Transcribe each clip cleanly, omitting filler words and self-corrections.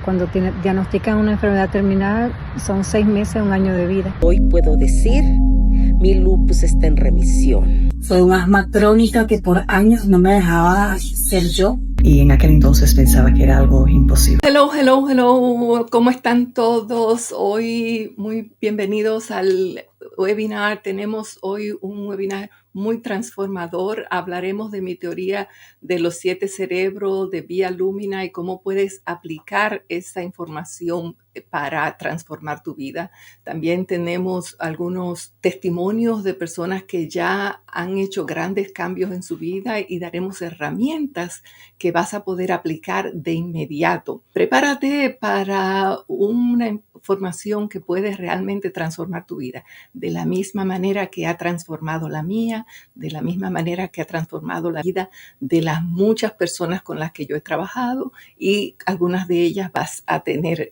Cuando diagnostican una enfermedad terminal, son 6 meses a 1 año de vida. Hoy puedo decir, mi lupus está en remisión. Fue un asma crónica que por años no me dejaba ser yo. Y en aquel entonces pensaba que era algo imposible. Hello. ¿Cómo están todos? Hoy muy bienvenidos al webinar. Tenemos hoy un webinar muy transformador. Hablaremos de mi teoría de los 7 cerebros de Vía Lumina y cómo puedes aplicar esa información para transformar tu vida. También tenemos algunos testimonios de personas que ya han hecho grandes cambios en su vida y daremos herramientas que vas a poder aplicar de inmediato. Prepárate para una información que puede realmente transformar tu vida, de la misma manera que ha transformado la mía, de la misma manera que ha transformado la vida de las muchas personas con las que yo he trabajado, y algunas de ellas vas a tener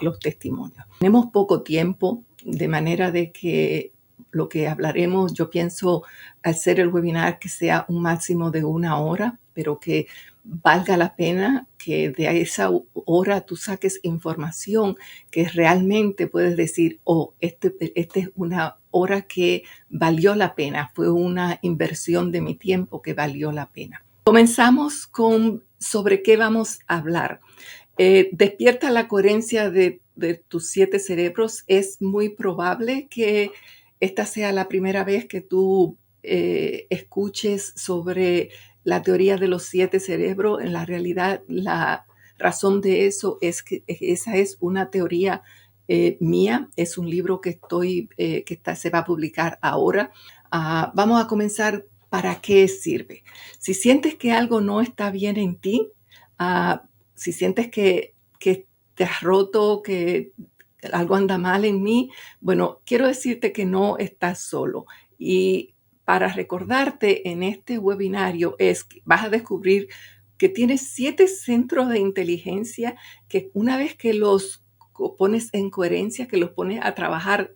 los testimonios. Tenemos poco tiempo, de manera de que lo que hablaremos, yo pienso hacer el webinar que sea un máximo de 1 hora, pero que valga la pena que de esa hora tú saques información que realmente puedes decir, esta es una hora que valió la pena, fue una inversión de mi tiempo que valió la pena. Comenzamos con sobre qué vamos a hablar. Despierta la coherencia de tus 7 cerebros. Es muy probable que esta sea la primera vez que tú escuches sobre la teoría de los 7 cerebros. En la realidad, la razón de eso es que esa es una teoría mía. Es un libro que se va a publicar ahora. Vamos a comenzar. ¿Para qué sirve? Si sientes que algo no está bien en ti, si sientes que te has roto, que algo anda mal en mí, bueno, quiero decirte que no estás solo. Y para recordarte en este webinario vas a descubrir que tienes 7 centros de inteligencia que una vez que los pones en coherencia, que los pones a trabajar,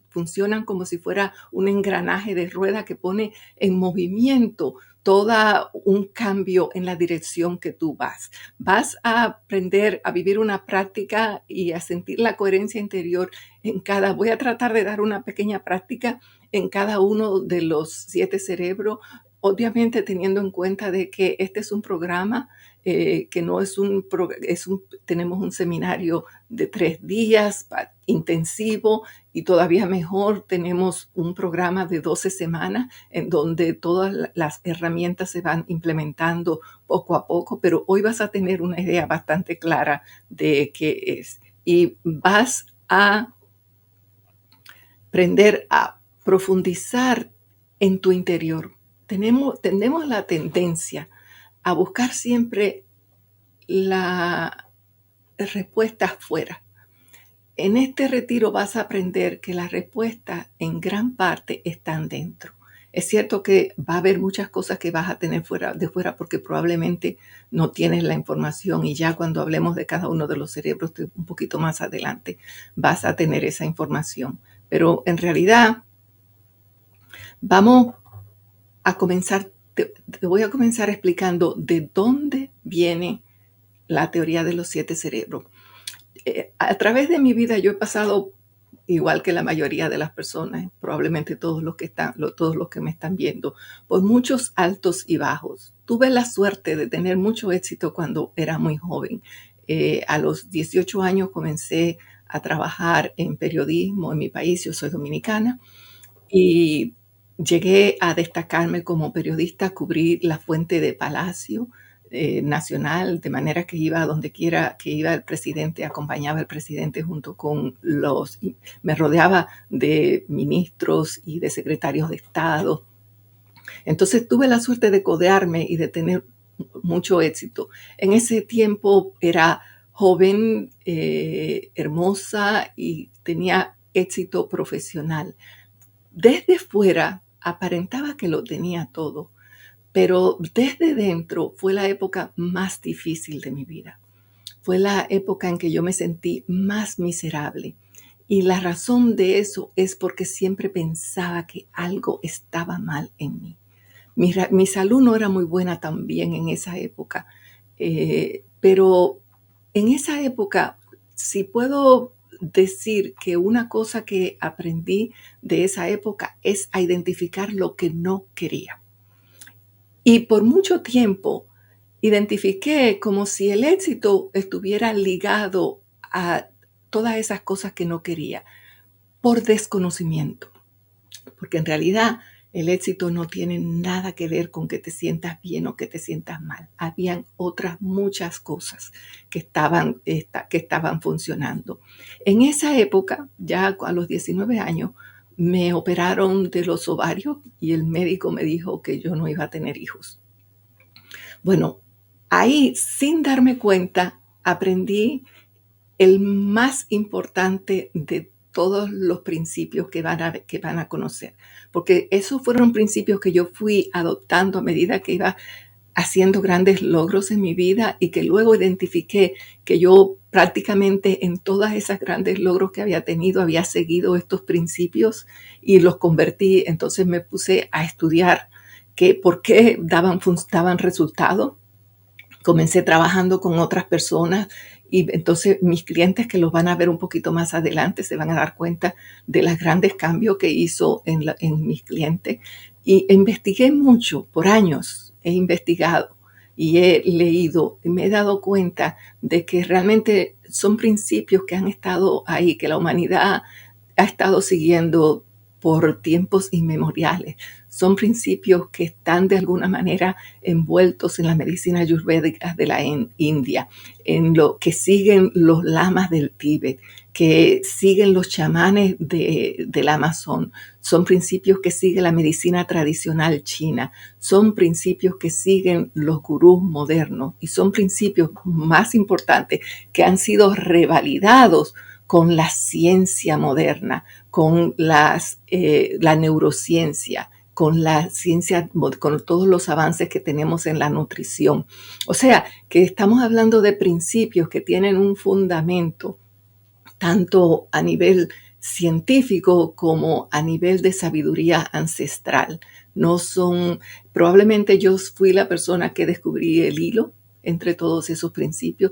funcionan como si fuera un engranaje de rueda que pone en movimiento todo un cambio en la dirección que tú vas. Vas a aprender a vivir una práctica y a sentir la coherencia interior voy a tratar de dar una pequeña práctica en cada uno de los 7 cerebros, obviamente teniendo en cuenta de que este es un programa que no es tenemos un seminario de 3 días intensivo, y todavía mejor tenemos un programa de 12 semanas en donde todas las herramientas se van implementando poco a poco, pero hoy vas a tener una idea bastante clara de qué es, y vas a aprender a profundizar en tu interior. Tenemos la tendencia a buscar siempre la respuesta afuera. En este retiro vas a aprender que las respuestas en gran parte están dentro. Es cierto que va a haber muchas cosas que vas a tener de fuera porque probablemente no tienes la información, y ya cuando hablemos de cada uno de los cerebros un poquito más adelante vas a tener esa información. Pero en realidad vamos a comenzar, te voy a comenzar explicando de dónde viene la teoría de los 7 cerebros. A través de mi vida yo he pasado, igual que la mayoría de las personas, probablemente todos los que me están viendo, por muchos altos y bajos. Tuve la suerte de tener mucho éxito cuando era muy joven. A los 18 años comencé a trabajar en periodismo en mi país. Yo soy dominicana y llegué a destacarme como periodista, a cubrir la fuente de Palacio Nacional, de manera que iba a donde quiera que iba el presidente, acompañaba al presidente junto con me rodeaba de ministros y de secretarios de Estado. Entonces tuve la suerte de codearme y de tener mucho éxito. En ese tiempo era joven, hermosa, y tenía éxito profesional. Desde fuera aparentaba que lo tenía todo, pero desde dentro fue la época más difícil de mi vida. Fue la época en que yo me sentí más miserable. Y la razón de eso es porque siempre pensaba que algo estaba mal en mí. Mi salud no era muy buena también en esa época, pero en esa época, si puedo decir que una cosa que aprendí de esa época es a identificar lo que no quería. Y por mucho tiempo identifiqué como si el éxito estuviera ligado a todas esas cosas que no quería, por desconocimiento. Porque en realidad el éxito no tiene nada que ver con que te sientas bien o que te sientas mal. Habían otras muchas cosas que estaban funcionando. En esa época, ya a los 19 años, me operaron de los ovarios y el médico me dijo que yo no iba a tener hijos. Bueno, ahí, sin darme cuenta, aprendí el más importante de todos los principios que van a conocer, porque esos fueron principios que yo fui adoptando a medida que iba haciendo grandes logros en mi vida y que luego identifiqué que yo prácticamente en todas esas grandes logros que había tenido había seguido estos principios y los convertí. Entonces me puse a estudiar por qué daban resultado. Comencé trabajando con otras personas y entonces mis clientes, que los van a ver un poquito más adelante, se van a dar cuenta de los grandes cambios que hizo en mis clientes. Y investigué mucho, por años he investigado y he leído y me he dado cuenta de que realmente son principios que han estado ahí, que la humanidad ha estado siguiendo por tiempos inmemoriales. Son principios que están de alguna manera envueltos en la medicina ayurvédica de la India, en lo que siguen los lamas del Tíbet, que siguen los chamanes del Amazon. Son principios que sigue la medicina tradicional china. Son principios que siguen los gurús modernos y son principios más importantes que han sido revalidados con la ciencia moderna, con la neurociencia, con la ciencia, con todos los avances que tenemos en la nutrición. O sea, que estamos hablando de principios que tienen un fundamento tanto a nivel científico como a nivel de sabiduría ancestral. No son, probablemente yo fui la persona que descubrí el hilo entre todos esos principios.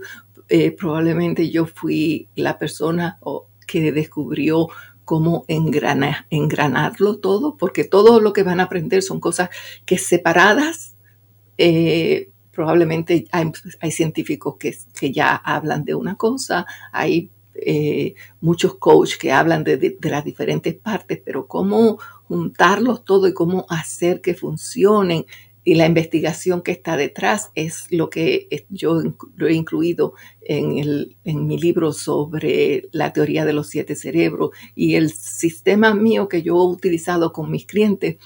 Probablemente yo fui la persona que descubrió cómo engranarlo todo, porque todo lo que van a aprender son cosas que separadas, probablemente hay científicos que ya hablan de una cosa, hay muchos coaches que hablan de las diferentes partes, pero cómo juntarlos todo y cómo hacer que funcionen y la investigación que está detrás es lo que yo lo he incluido en mi libro sobre la teoría de los 7 cerebros y el sistema mío que yo he utilizado con mis clientes,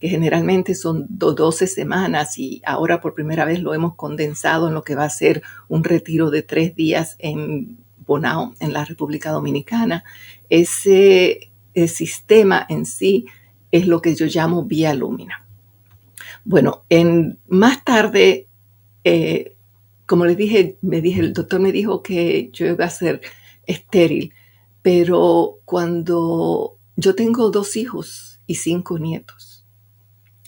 que generalmente son 12 semanas y ahora por primera vez lo hemos condensado en lo que va a ser un retiro de 3 días en Bonao, en la República Dominicana. Ese sistema en sí es lo que yo llamo Vía Lumina. Bueno, más tarde, como les dije, el doctor me dijo que yo iba a ser estéril, pero cuando yo tengo 2 hijos y 5 nietos,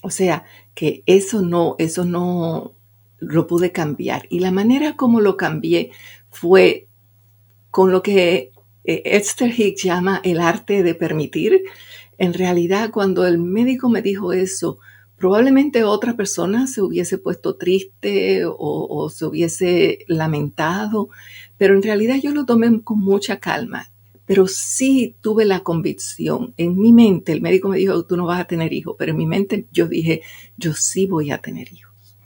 o sea, que eso no lo pude cambiar. Y la manera como lo cambié fue con lo que Esther Hicks llama el arte de permitir. En realidad, cuando el médico me dijo eso, probablemente otra persona se hubiese puesto triste o se hubiese lamentado, pero en realidad yo lo tomé con mucha calma. Pero sí tuve la convicción. En mi mente, el médico me dijo, tú no vas a tener hijos, pero en mi mente yo dije, yo sí voy a tener hijos.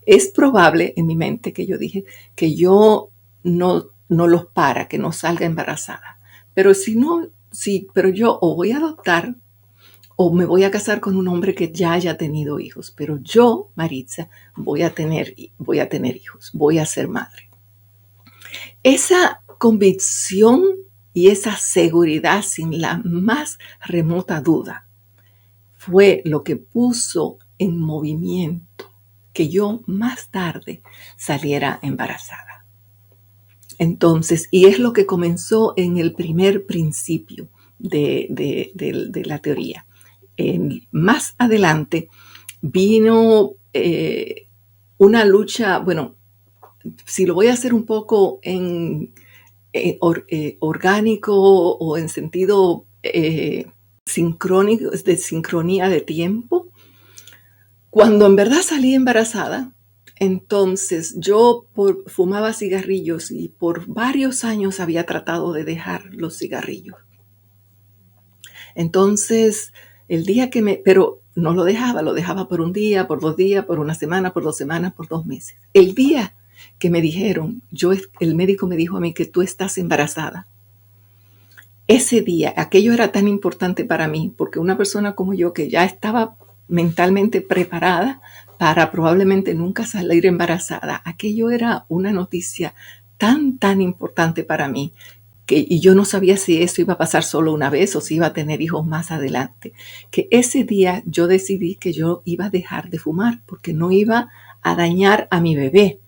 Es probable en mi mente que yo dije que yo no los para, que no salga embarazada. Pero pero yo o voy a adoptar o me voy a casar con un hombre que ya haya tenido hijos. Pero yo, Maritza, voy a tener hijos, voy a ser madre. Esa convicción y esa seguridad sin la más remota duda fue lo que puso en movimiento que yo más tarde saliera embarazada. Entonces, y es lo que comenzó en el primer principio de la teoría. Más adelante vino una lucha, si lo voy a hacer un poco en orgánico o en sentido sincrónico, de sincronía de tiempo, cuando en verdad salí embarazada, entonces yo fumaba cigarrillos y por varios años había tratado de dejar los cigarrillos. Entonces, el día pero no lo dejaba por un día, por 2 días, por una semana, por 2 semanas, por 2 meses. El día que me dijeron, el médico me dijo a mí que tú estás embarazada. Ese día, aquello era tan importante para mí, porque una persona como yo que ya estaba mentalmente preparada para probablemente nunca salir embarazada, aquello era una noticia tan importante para mí, y yo no sabía si eso iba a pasar solo una vez o si iba a tener hijos más adelante, que ese día yo decidí que yo iba a dejar de fumar porque no iba a dañar a mi bebé.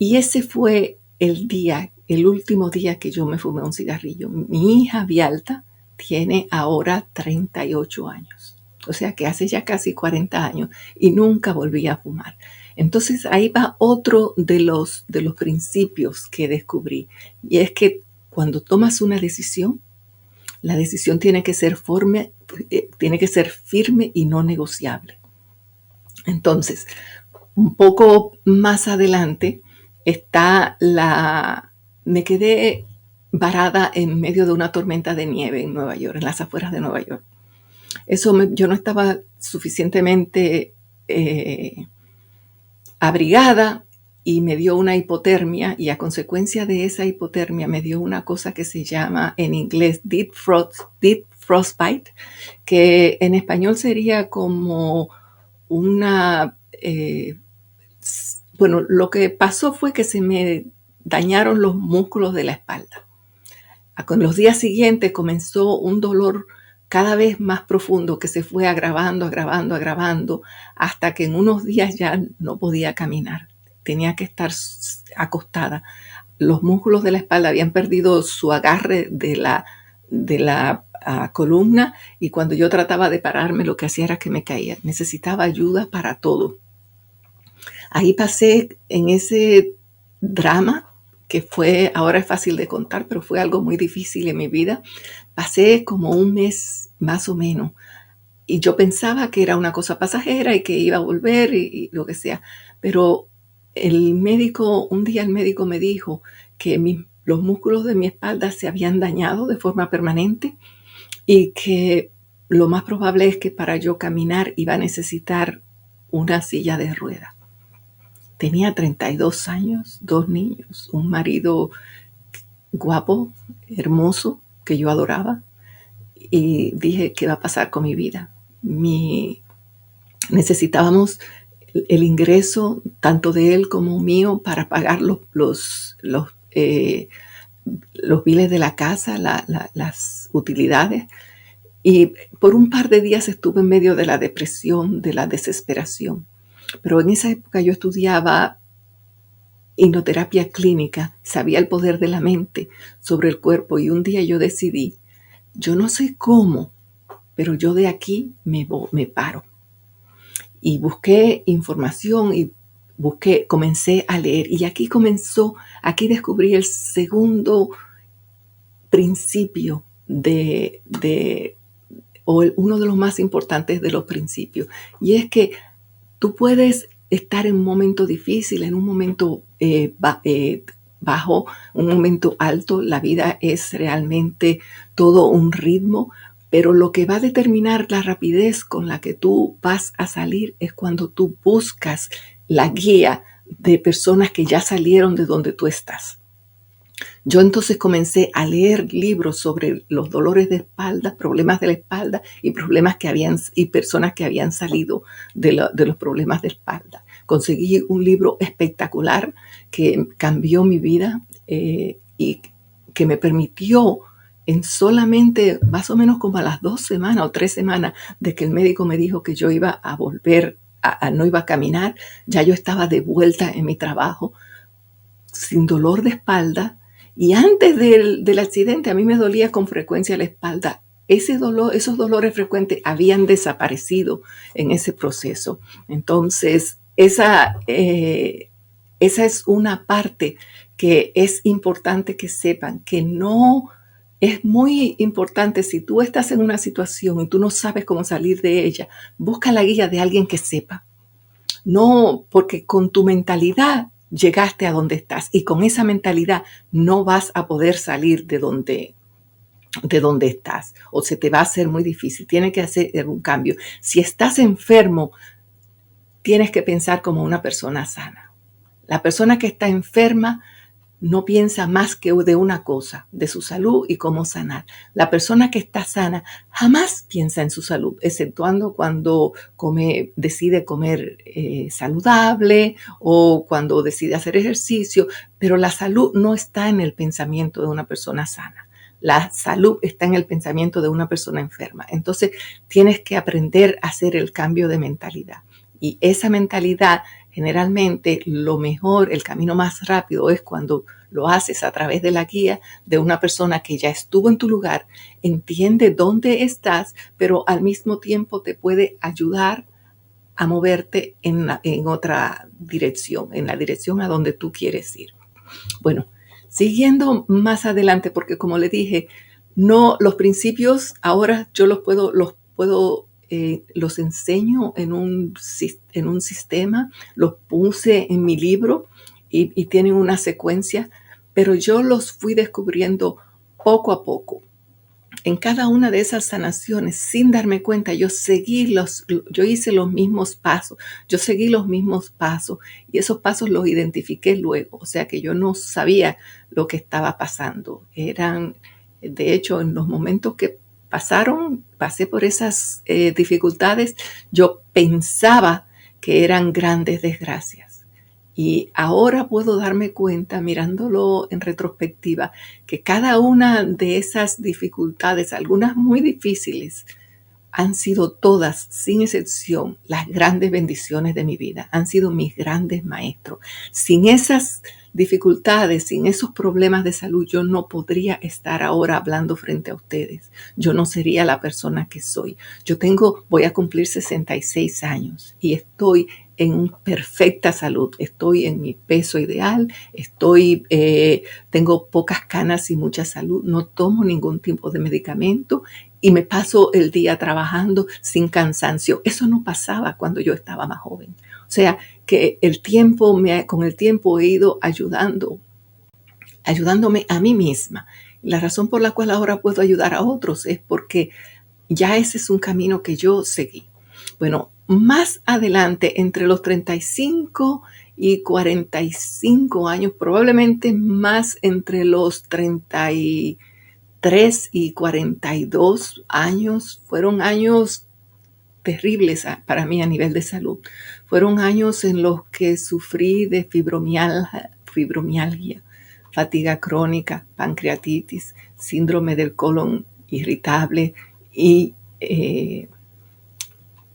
Y ese fue el último día que yo me fumé un cigarrillo. Mi hija Vialta tiene ahora 38 años, o sea que hace ya casi 40 años y nunca volví a fumar. Entonces ahí va otro de los principios que descubrí, y es que cuando tomas una decisión, la decisión tiene que ser firme y no negociable. Entonces, un poco más adelante me quedé varada en medio de una tormenta de nieve en Nueva York, en las afueras de Nueva York. Yo no estaba suficientemente abrigada y me dio una hipotermia, y a consecuencia de esa hipotermia me dio una cosa que se llama en inglés deep frostbite, que en español sería como bueno, lo que pasó fue que se me dañaron los músculos de la espalda. Con los días siguientes comenzó un dolor cada vez más profundo que se fue agravando, hasta que en unos días ya no podía caminar. Tenía que estar acostada. Los músculos de la espalda habían perdido su agarre de la columna, y cuando yo trataba de pararme, lo que hacía era que me caía. Necesitaba ayuda para todo. Ahí pasé en ese drama, que ahora es fácil de contar, pero fue algo muy difícil en mi vida. Pasé como un mes más o menos, y yo pensaba que era una cosa pasajera y que iba a volver y lo que sea. Pero un día el médico me dijo que los músculos de mi espalda se habían dañado de forma permanente y que lo más probable es que para yo caminar iba a necesitar una silla de ruedas. Tenía 32 años, 2 niños, un marido guapo, hermoso, que yo adoraba, y dije, ¿qué va a pasar con mi vida? Necesitábamos el ingreso tanto de él como mío para pagar los biles de la casa, las utilidades. Y por un par de días estuve en medio de la depresión, de la desesperación. Pero en esa época yo estudiaba hipnoterapia clínica, sabía el poder de la mente sobre el cuerpo, y un día yo decidí, yo no sé cómo, pero yo de aquí me paro. Y busqué información y comencé a leer, y aquí descubrí el segundo principio uno de los más importantes de los principios, y es que tú puedes estar en un momento difícil, en un momento bajo, un momento alto. La vida es realmente todo un ritmo, pero lo que va a determinar la rapidez con la que tú vas a salir es cuando tú buscas la guía de personas que ya salieron de donde tú estás. Yo entonces comencé a leer libros sobre los dolores de espalda, problemas de la espalda y personas que habían salido de los problemas de espalda. Conseguí un libro espectacular que cambió mi vida y que me permitió, en solamente más o menos como a las 2 semanas o 3 semanas de que el médico me dijo que yo iba a volver, no iba a caminar, ya yo estaba de vuelta en mi trabajo sin dolor de espalda. Y antes del accidente a mí me dolía con frecuencia la espalda. Esos dolores frecuentes habían desaparecido en ese proceso. Entonces, Esa es una parte que es importante que sepan, que no es muy importante. Si tú estás en una situación y tú no sabes cómo salir de ella, busca la guía de alguien que sepa. No, porque con tu mentalidad llegaste a donde estás y con esa mentalidad no vas a poder salir de donde estás, o se te va a hacer muy difícil. Tienes que hacer un cambio. Si estás enfermo, tienes que pensar como una persona sana. La persona que está enferma no piensa más que de una cosa, de su salud y cómo sanar. La persona que está sana jamás piensa en su salud, exceptuando cuando decide comer saludable o cuando decide hacer ejercicio, pero la salud no está en el pensamiento de una persona sana. La salud está en el pensamiento de una persona enferma. Entonces, tienes que aprender a hacer el cambio de mentalidad. Y esa mentalidad, generalmente, lo mejor, el camino más rápido es cuando lo haces a través de la guía de una persona que ya estuvo en tu lugar, entiende dónde estás, pero al mismo tiempo te puede ayudar a moverte en otra dirección, en la dirección a donde tú quieres ir. Bueno, siguiendo más adelante, porque como le dije, no, los principios ahora yo los enseño en un sistema, los puse en mi libro y tienen una secuencia, pero yo los fui descubriendo poco a poco. En cada una de esas sanaciones, sin darme cuenta, yo hice los mismos pasos, y esos pasos los identifiqué luego, o sea que yo no sabía lo que estaba pasando. De hecho, en los momentos que pasé por esas dificultades, yo pensaba que eran grandes desgracias. Y ahora puedo darme cuenta, mirándolo en retrospectiva, que cada una de esas dificultades, algunas muy difíciles, han sido todas, sin excepción, las grandes bendiciones de mi vida. Han sido mis grandes maestros. Sin esas dificultades, sin esos problemas de salud, yo no podría estar ahora hablando frente a ustedes. Yo no sería la persona que soy. Voy a cumplir 66 años y estoy en perfecta salud. Estoy en mi peso ideal, tengo pocas canas y mucha salud, no tomo ningún tipo de medicamento y me paso el día trabajando sin cansancio. Eso no pasaba cuando yo estaba más joven. O sea, que con el tiempo he ido ayudándome a mí misma. La razón por la cual ahora puedo ayudar a otros es porque ya ese es un camino que yo seguí. Bueno, más adelante, entre los 35 y 45 años, probablemente más entre los 33 y 42 años, fueron años terribles para mí a nivel de salud. Fueron años en los que sufrí de fibromialgia, fatiga crónica, pancreatitis, síndrome del colon irritable y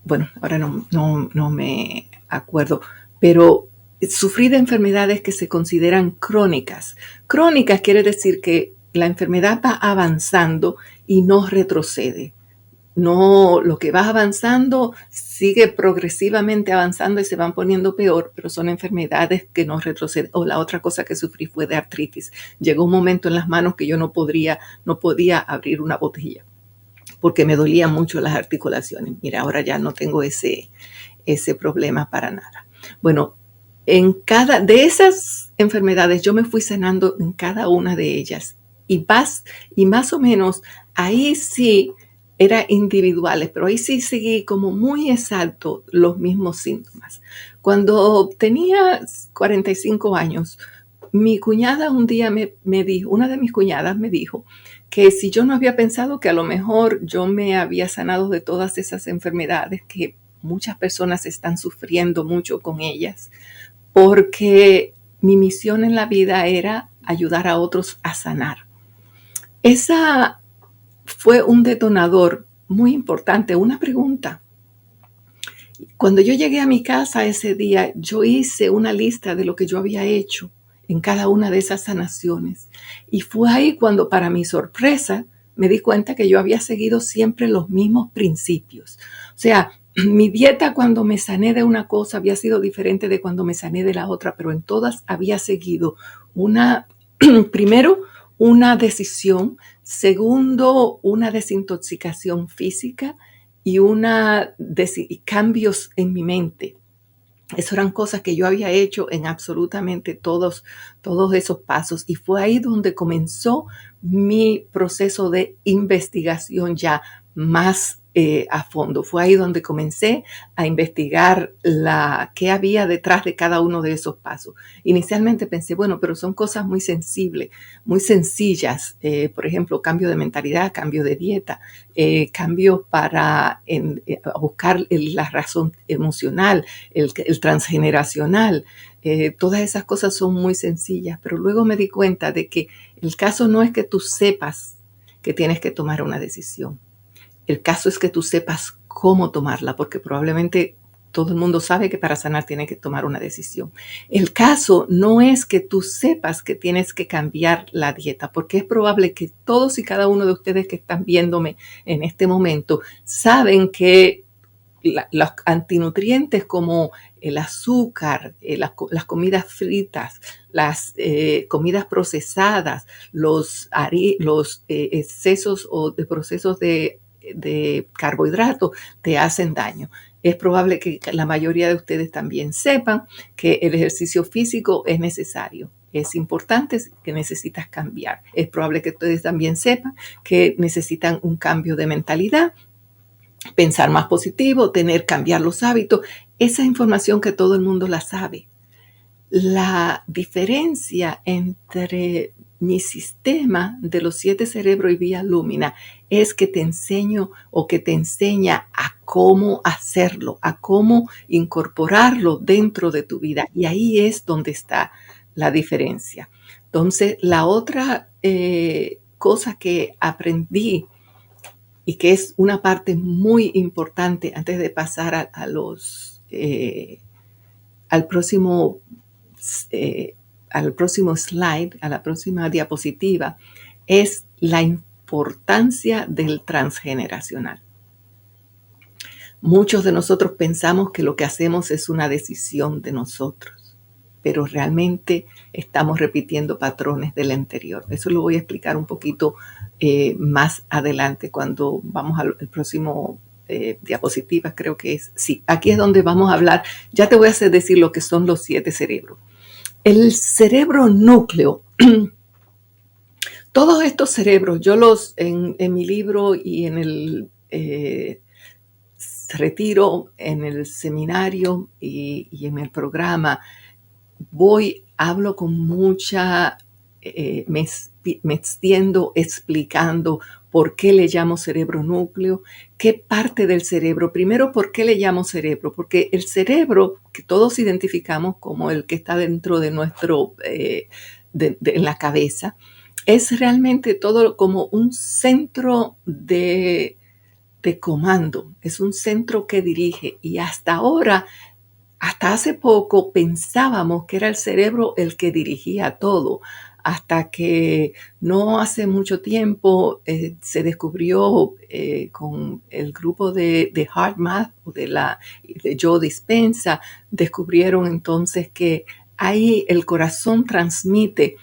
bueno, ahora no me acuerdo, pero sufrí de enfermedades que se consideran crónicas. Crónicas quiere decir que la enfermedad va avanzando y no retrocede. No, lo que va avanzando sigue progresivamente avanzando y se van poniendo peor, pero son enfermedades que no retroceden. O la otra cosa que sufrí fue de artritis. Llegó un momento en las manos que yo no podía abrir una botella, porque me dolían mucho las articulaciones. Mira, ahora ya no tengo ese problema para nada. Bueno, de esas enfermedades yo me fui sanando en cada una de ellas. Y más o menos ahí sí eran individuales, pero ahí sí seguí como muy exacto los mismos síntomas. Cuando tenía 45 años, mi cuñada un día me dijo, una de mis cuñadas me dijo, que si yo no había pensado que a lo mejor yo me había sanado de todas esas enfermedades que muchas personas están sufriendo mucho con ellas, porque mi misión en la vida era ayudar a otros a sanar. Esa fue un detonador muy importante, una pregunta. Cuando yo llegué a mi casa ese día, yo hice una lista de lo que yo había hecho en cada una de esas sanaciones. Y fue ahí cuando, para mi sorpresa, me di cuenta que yo había seguido siempre los mismos principios. O sea, Mi dieta cuando me sané de una cosa había sido diferente de cuando me sané de la otra, pero en todas había seguido primero, una decisión, segundo, una desintoxicación física y cambios en mi mente. Esas eran cosas que yo había hecho en absolutamente todos esos pasos, y fue ahí donde comenzó mi proceso de investigación ya más a fondo. Fue ahí donde comencé a investigar qué había detrás de cada uno de esos pasos. Inicialmente pensé, bueno, pero son cosas muy sensibles, muy sencillas. Por ejemplo, cambio de mentalidad, cambio de dieta, cambio para buscar la razón emocional, el transgeneracional. Todas esas cosas son muy sencillas, pero luego me di cuenta de que el caso no es que tú sepas que tienes que tomar una decisión. El caso es que tú sepas cómo tomarla, porque probablemente todo el mundo sabe que para sanar tiene que tomar una decisión. El caso no es que tú sepas que tienes que cambiar la dieta, porque es probable que todos y cada uno de ustedes que están viéndome en este momento saben que los antinutrientes como el azúcar, las comidas fritas, las comidas procesadas, los excesos o de procesos de carbohidratos te hacen daño. Es probable que la mayoría de ustedes también sepan que el ejercicio físico es necesario. Es importante, que necesitas cambiar. Es probable que ustedes también sepan que necesitan un cambio de mentalidad, pensar más positivo, cambiar los hábitos. Esa información que todo el mundo la sabe. La diferencia entre mi sistema de los 7 cerebros y Vía Lúmina es que te enseño o que te enseña a cómo hacerlo, a cómo incorporarlo dentro de tu vida. Y ahí es donde está la diferencia. Entonces, la otra cosa que aprendí y que es una parte muy importante antes de pasar al próximo slide, a la próxima diapositiva, es la importancia del transgeneracional. Muchos de nosotros pensamos que lo que hacemos es una decisión de nosotros, pero realmente estamos repitiendo patrones del anterior. Eso lo voy a explicar un poquito más adelante cuando vamos al próximo diapositiva, creo que es. Sí, aquí es donde vamos a hablar. Ya te voy a decir lo que son los 7 cerebros. El cerebro núcleo, todos estos cerebros, yo en mi libro y en el retiro, en el seminario y en el programa, hablo con mucha, me extiendo explicando por qué le llamo cerebro núcleo, qué parte del cerebro. Primero, ¿por qué le llamo cerebro? Porque el cerebro, que todos identificamos como el que está dentro de en la cabeza, es realmente todo como un centro de comando, es un centro que dirige. Y hasta hace poco pensábamos que era el cerebro el que dirigía todo, hasta que no hace mucho tiempo se descubrió con el grupo de HeartMath de Joe Dispenza, descubrieron entonces que ahí el corazón transmite.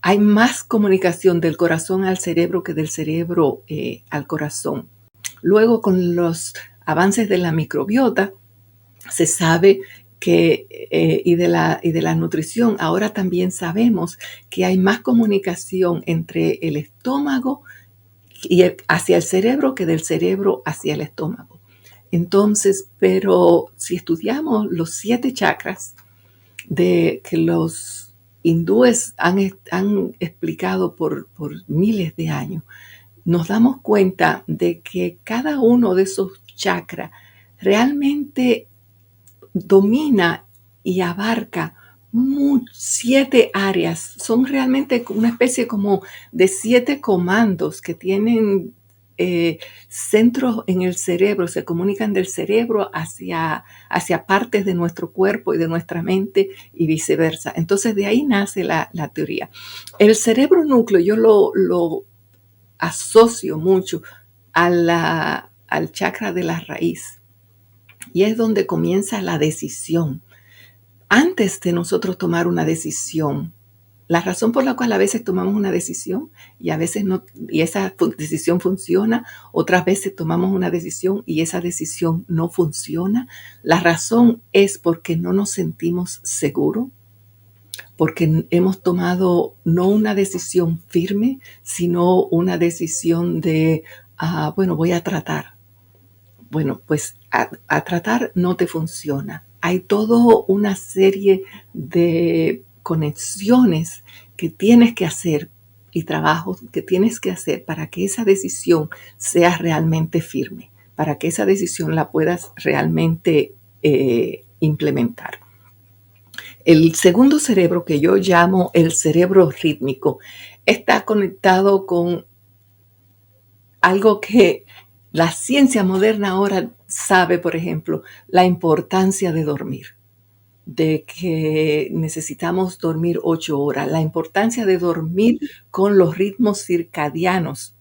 Hay más comunicación del corazón al cerebro que del cerebro al corazón. Luego, con los avances de la microbiota, se sabe que, y de la nutrición, ahora también sabemos que hay más comunicación entre el estómago hacia el cerebro que del cerebro hacia el estómago. Entonces, pero si estudiamos los 7 chakras que los hindúes han explicado por miles de años, nos damos cuenta de que cada uno de esos chakras realmente domina y abarca 7 áreas. Son realmente una especie como de 7 comandos que tienen centros en el cerebro, se comunican del cerebro hacia partes de nuestro cuerpo y de nuestra mente y viceversa. Entonces de ahí nace la teoría. El cerebro núcleo yo lo asocio mucho al chakra de la raíz. Y es donde comienza la decisión. Antes de nosotros tomar una decisión, la razón por la cual a veces tomamos una decisión y a veces no, y esa decisión funciona, otras veces tomamos una decisión y esa decisión no funciona, la razón es porque no nos sentimos seguros, porque hemos tomado no una decisión firme, sino una decisión de, bueno, voy a tratar. Bueno, pues a tratar no te funciona. Hay toda una serie de conexiones que tienes que hacer y trabajos que tienes que hacer para que esa decisión sea realmente firme, para que esa decisión la puedas realmente implementar. El segundo cerebro, que yo llamo el cerebro rítmico, está conectado con algo que la ciencia moderna ahora sabe, por ejemplo, la importancia de dormir, de que necesitamos dormir 8 horas, la importancia de dormir con los ritmos circadianos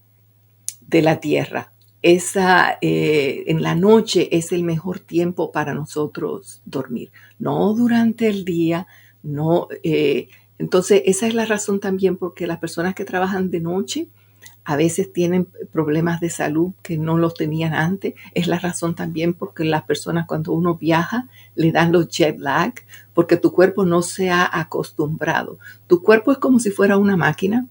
de la Tierra. En la noche es el mejor tiempo para nosotros dormir, no durante el día, no. Entonces, esa es la razón también porque las personas que trabajan de noche a veces tienen problemas de salud que no los tenían antes. Es la razón también porque las personas cuando uno viaja le dan los jet lag, porque tu cuerpo no se ha acostumbrado. Tu cuerpo es como si fuera una máquina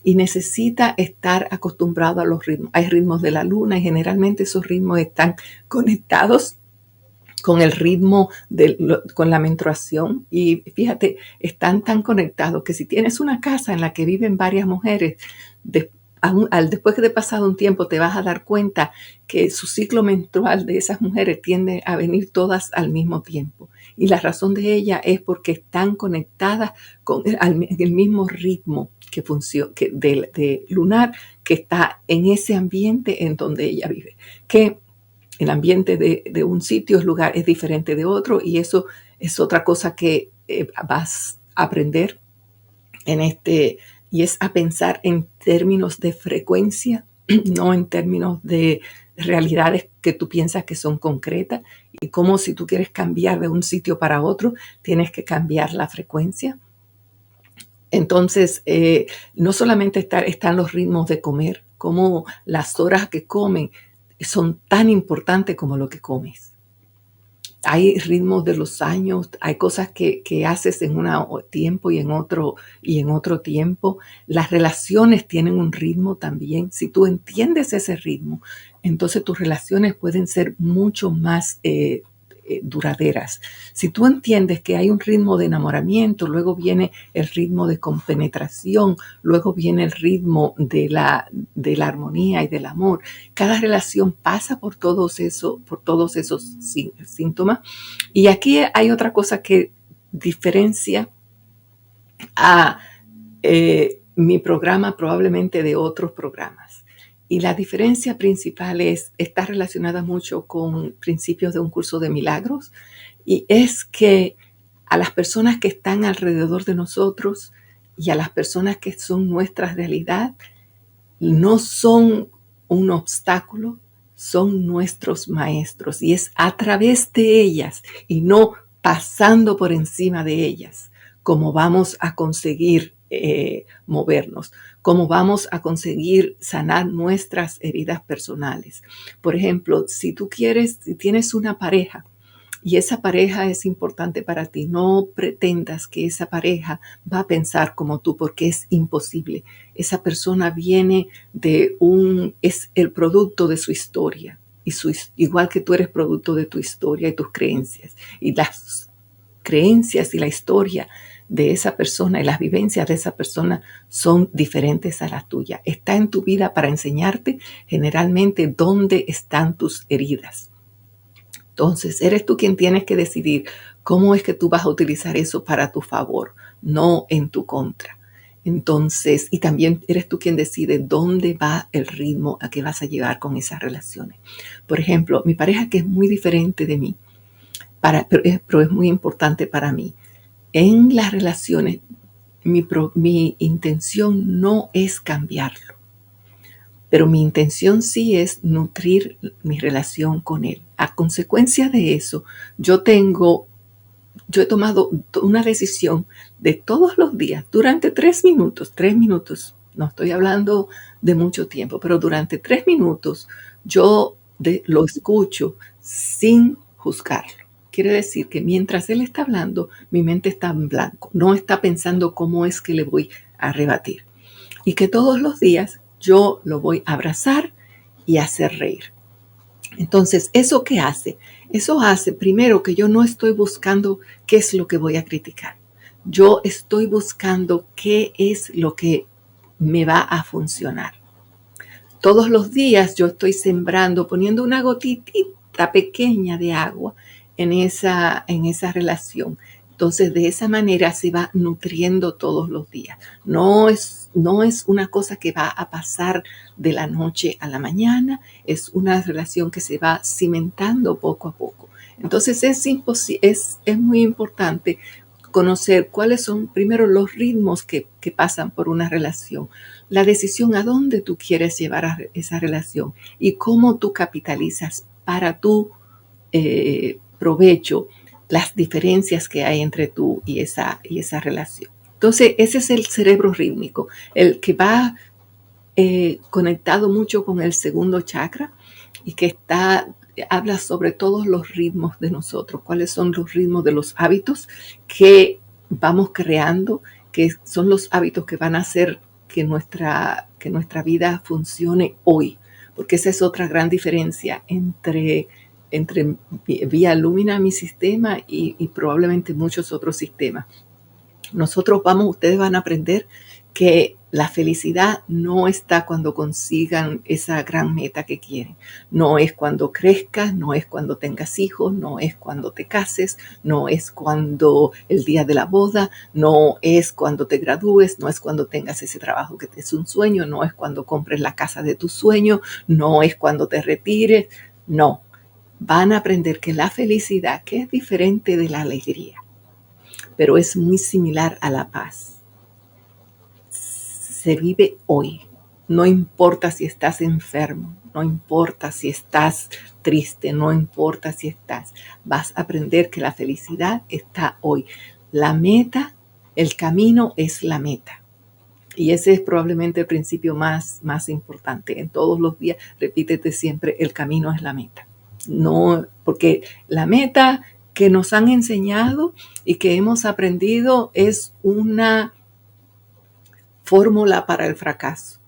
y necesita estar acostumbrado a los ritmos. Hay ritmos de la luna y generalmente esos ritmos están conectados con el ritmo, con la menstruación. Y fíjate, están tan conectados que si tienes una casa en la que viven varias mujeres, después de pasado un tiempo te vas a dar cuenta que su ciclo menstrual de esas mujeres tiende a venir todas al mismo tiempo. Y la razón de ella es porque están conectadas con el mismo ritmo que funciona, de lunar, que está en ese ambiente en donde ella vive. Que el ambiente de un sitio, es diferente de otro, y eso es otra cosa que vas a aprender y es a pensar en términos de frecuencia, no en términos de realidades que tú piensas que son concretas, y como si tú quieres cambiar de un sitio para otro, tienes que cambiar la frecuencia. Entonces, no solamente están los ritmos de comer, como las horas que comen son tan importantes como lo que comes. Hay ritmos de los años, hay cosas que haces en un tiempo y en otro tiempo. Las relaciones tienen un ritmo también. Si tú entiendes ese ritmo, entonces tus relaciones pueden ser mucho más duraderas. Si tú entiendes que hay un ritmo de enamoramiento, luego viene el ritmo de compenetración, luego viene el ritmo de la armonía y del amor. Cada relación pasa por todos esos síntomas. Y aquí hay otra cosa que diferencia a mi programa probablemente de otros programas. Y la diferencia principal está relacionada mucho con principios de un curso de milagros, y es que a las personas que están alrededor de nosotros y a las personas que son nuestra realidad no son un obstáculo, son nuestros maestros, y es a través de ellas y no pasando por encima de ellas como vamos a conseguir movernos, cómo vamos a conseguir sanar nuestras heridas personales. Por ejemplo, si tienes una pareja y esa pareja es importante para ti, no pretendas que esa pareja va a pensar como tú, porque es imposible. Esa persona es el producto de su historia, igual que tú eres producto de tu historia y tus creencias. Y las creencias y la historia de esa persona y las vivencias de esa persona son diferentes a las tuyas. Está en tu vida para enseñarte generalmente dónde están tus heridas. Entonces, eres tú quien tienes que decidir cómo es que tú vas a utilizar eso para tu favor, no en tu contra. Entonces, y también eres tú quien decide dónde va el ritmo a que vas a llevar con esas relaciones. Por ejemplo, mi pareja, que es muy diferente de mí, pero es muy importante para mí. En las relaciones, mi intención no es cambiarlo. pero mi intención sí es nutrir mi relación con Él. A consecuencia de eso, yo he tomado una decisión de todos los días, durante 3 minutos, no estoy hablando de mucho tiempo, pero durante 3 minutos yo lo escucho sin juzgarlo. Quiere decir que mientras él está hablando, mi mente está en blanco, no está pensando cómo es que le voy a rebatir. Y que todos los días yo lo voy a abrazar y hacer reír. Entonces, ¿eso qué hace? Eso hace, primero, que yo no estoy buscando qué es lo que voy a criticar. Yo estoy buscando qué es lo que me va a funcionar. Todos los días yo estoy sembrando, poniendo una gotita pequeña de agua en esa relación. Entonces, de esa manera se va nutriendo todos los días. No es una cosa que va a pasar de la noche a la mañana, es una relación que se va cimentando poco a poco. Entonces, es muy importante conocer cuáles son primero los ritmos que pasan por una relación, la decisión a dónde tú quieres llevar a esa relación y cómo tú capitalizas para tu provecho las diferencias que hay entre tú y esa relación. Entonces, ese es el cerebro rítmico, el que va conectado mucho con el segundo chakra y que habla sobre todos los ritmos de nosotros, cuáles son los ritmos de los hábitos que vamos creando, que son los hábitos que van a hacer que nuestra vida funcione hoy, porque esa es otra gran diferencia entre Vía Lumina, mi sistema, y probablemente muchos otros sistemas. Ustedes van a aprender que la felicidad no está cuando consigan esa gran meta que quieren. No es cuando crezcas, no es cuando tengas hijos, no es cuando te cases, no es cuando el día de la boda, no es cuando te gradúes, no es cuando tengas ese trabajo que es un sueño, no es cuando compres la casa de tus sueños, no es cuando te retires, no. Van a aprender que la felicidad, que es diferente de la alegría, pero es muy similar a la paz, se vive hoy. No importa si estás enfermo, no importa si estás triste, no importa si vas a aprender que la felicidad está hoy. La meta, el camino es la meta. Y ese es probablemente el principio más importante. En todos los días, repítete siempre, el camino es la meta. No, porque la meta que nos han enseñado y que hemos aprendido es una fórmula para el fracaso.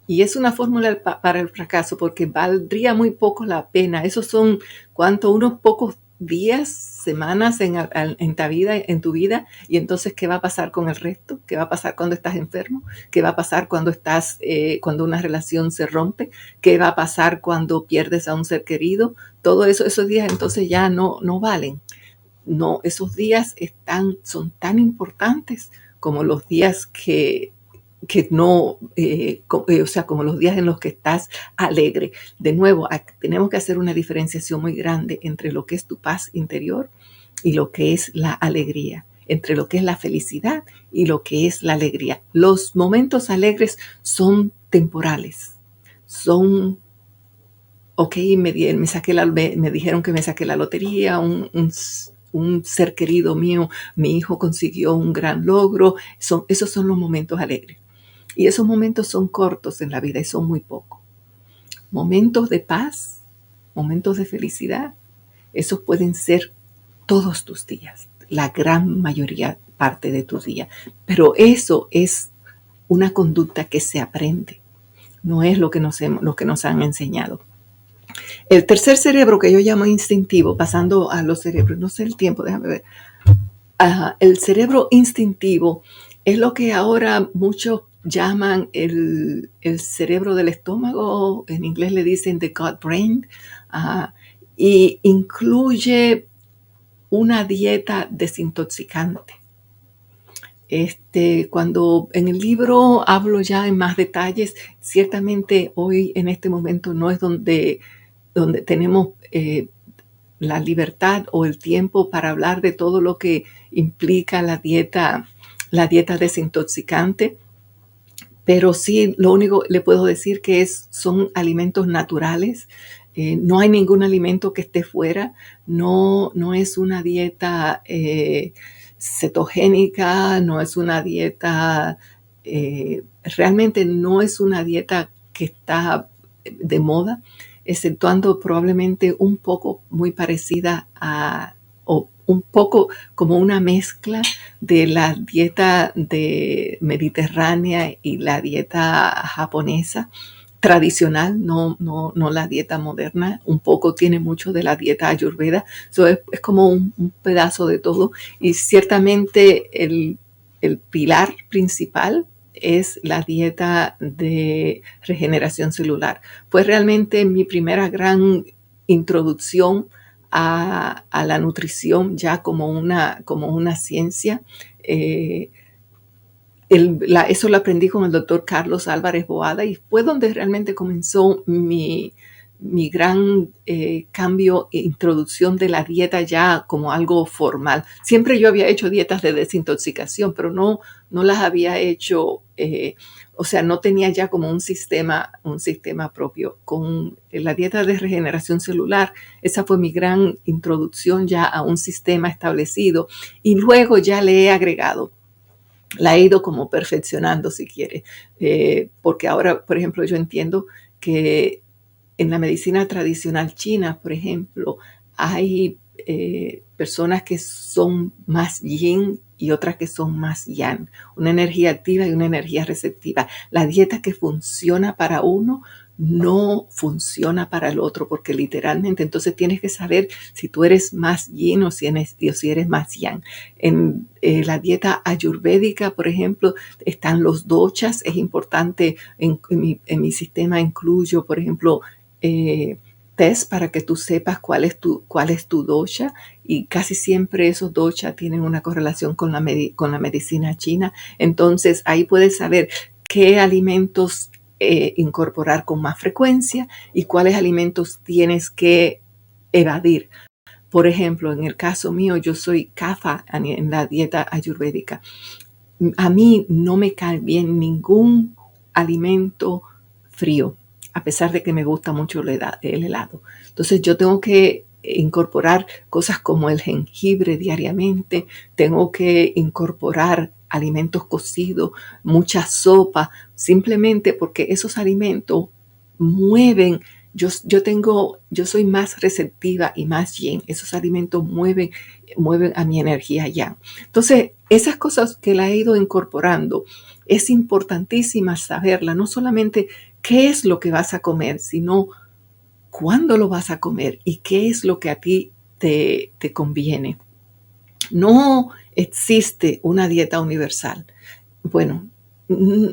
Y es una fórmula para el fracaso porque valdría muy poco la pena. Esos son, unos pocos días, semanas en tu vida. Y entonces, ¿qué va a pasar con el resto? ¿Qué va a pasar cuando estás enfermo? ¿Qué va a pasar cuando cuando una relación se rompe? ¿Qué va a pasar cuando pierdes a un ser querido? Todo eso, esos días entonces ya no valen. No, esos días son tan importantes como los días como los días en los que estás alegre. De nuevo, tenemos que hacer una diferenciación muy grande entre lo que es tu paz interior y lo que es la alegría, entre lo que es la felicidad y lo que es la alegría. Los momentos alegres son temporales, me dijeron que me saqué la lotería, un ser querido mío, mi hijo consiguió un gran logro. Esos son los momentos alegres. Y esos momentos son cortos en la vida y son muy pocos. Momentos de paz, momentos de felicidad, esos pueden ser todos tus días, la gran mayoría parte de tus días. Pero eso es una conducta que se aprende, no es lo que nos han enseñado. El tercer cerebro, que yo llamo instintivo, pasando a los cerebros, no sé el tiempo, déjame ver. El cerebro instintivo es lo que ahora muchos llaman el cerebro del estómago, en inglés le dicen the gut brain, y incluye una dieta desintoxicante. Cuando en el libro hablo ya en más detalles, ciertamente hoy en este momento no es donde tenemos la libertad o el tiempo para hablar de todo lo que implica la dieta desintoxicante, Pero sí, lo único le puedo decir que son alimentos naturales. No hay ningún alimento que esté fuera. No es una dieta cetogénica, no es una dieta, realmente no es una dieta que está de moda, exceptuando probablemente un poco muy parecida o un poco como una mezcla de la dieta mediterránea y la dieta japonesa tradicional, no la dieta moderna. Un poco tiene mucho de la dieta ayurveda. So es como un pedazo de todo. Y ciertamente el pilar principal es la dieta de regeneración celular. Fue realmente mi primera gran introducción a la nutrición ya como una ciencia. Eso lo aprendí con el doctor Carlos Álvarez Boada y fue donde realmente comenzó mi gran cambio e introducción de la dieta ya como algo formal. Siempre yo había hecho dietas de desintoxicación, pero no las había hecho, o sea, no tenía ya como un sistema propio. Con la dieta de regeneración celular, esa fue mi gran introducción ya a un sistema establecido y luego ya le he agregado. La he ido como perfeccionando, si quiere, porque ahora, por ejemplo, yo entiendo que en la medicina tradicional china, por ejemplo, hay personas que son más yin y otras que son más yang, una energía activa y una energía receptiva. La dieta que funciona para uno no funciona para el otro, porque literalmente entonces tienes que saber si tú eres más yin o si eres más yang. En la dieta ayurvédica, por ejemplo, están los doshas. Es importante, en mi sistema incluyo, por ejemplo, test para que tú sepas cuál es tu dosha, y casi siempre esos doshas tienen una correlación con la medicina china. Entonces ahí puedes saber qué alimentos incorporar con más frecuencia y cuáles alimentos tienes que evadir. Por ejemplo, en el caso mío, yo soy kapha en la dieta ayurvédica. A mí no me cae bien ningún alimento frío, a pesar de que me gusta mucho el helado. Entonces yo tengo que incorporar cosas como el jengibre diariamente, tengo que incorporar alimentos cocidos, mucha sopa, simplemente porque esos alimentos mueven. Yo soy más receptiva y más yin. Esos alimentos mueven a mi energía yang. Entonces, esas cosas que la he ido incorporando, es importantísima saberla, no solamente qué es lo que vas a comer, sino cuándo lo vas a comer y qué es lo que a ti te conviene. No existe una dieta universal. Bueno,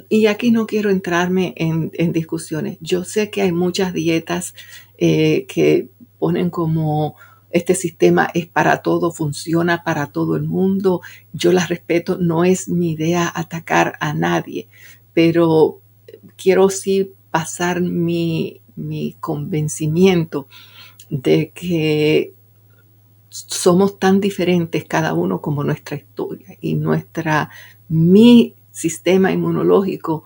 y aquí no quiero entrarme en discusiones. Yo sé que hay muchas dietas que ponen como este sistema es para todo, funciona para todo el mundo. Yo las respeto, no es mi idea atacar a nadie, pero quiero sí pasar mi convencimiento de que somos tan diferentes cada uno como nuestra historia, y mi sistema inmunológico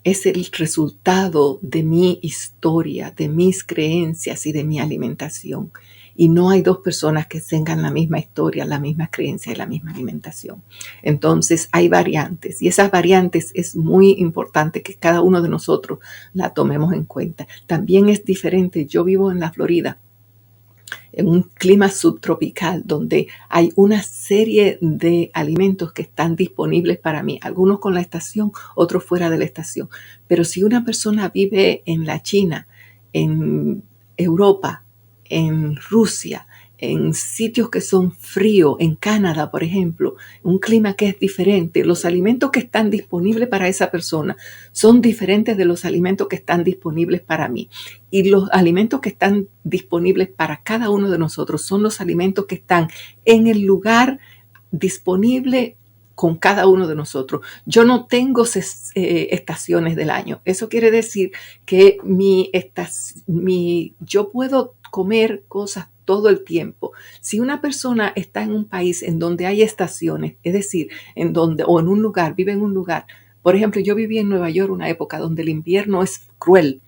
es el resultado de mi historia, de mis creencias y de mi alimentación. Y no hay dos personas que tengan la misma historia, la misma creencia y la misma alimentación. Entonces hay variantes, y esas variantes es muy importante que cada uno de nosotros la tomemos en cuenta. También es diferente. Yo vivo en la Florida, en un clima subtropical, donde hay una serie de alimentos que están disponibles para mí, algunos con la estación, otros fuera de la estación. Pero si una persona vive en la China, en Europa, en Rusia, en sitios que son fríos, en Canadá, por ejemplo, un clima que es diferente, los alimentos que están disponibles para esa persona son diferentes de los alimentos que están disponibles para mí. Y los alimentos que están disponibles para cada uno de nosotros son los alimentos que están en el lugar disponible con cada uno de nosotros. Yo no tengo estaciones del año. Eso quiere decir que yo puedo comer cosas todo el tiempo. Si una persona está en un país en donde hay estaciones, es decir, o en un lugar, vive en un lugar Por ejemplo, yo viví en Nueva York una época donde el invierno es cruel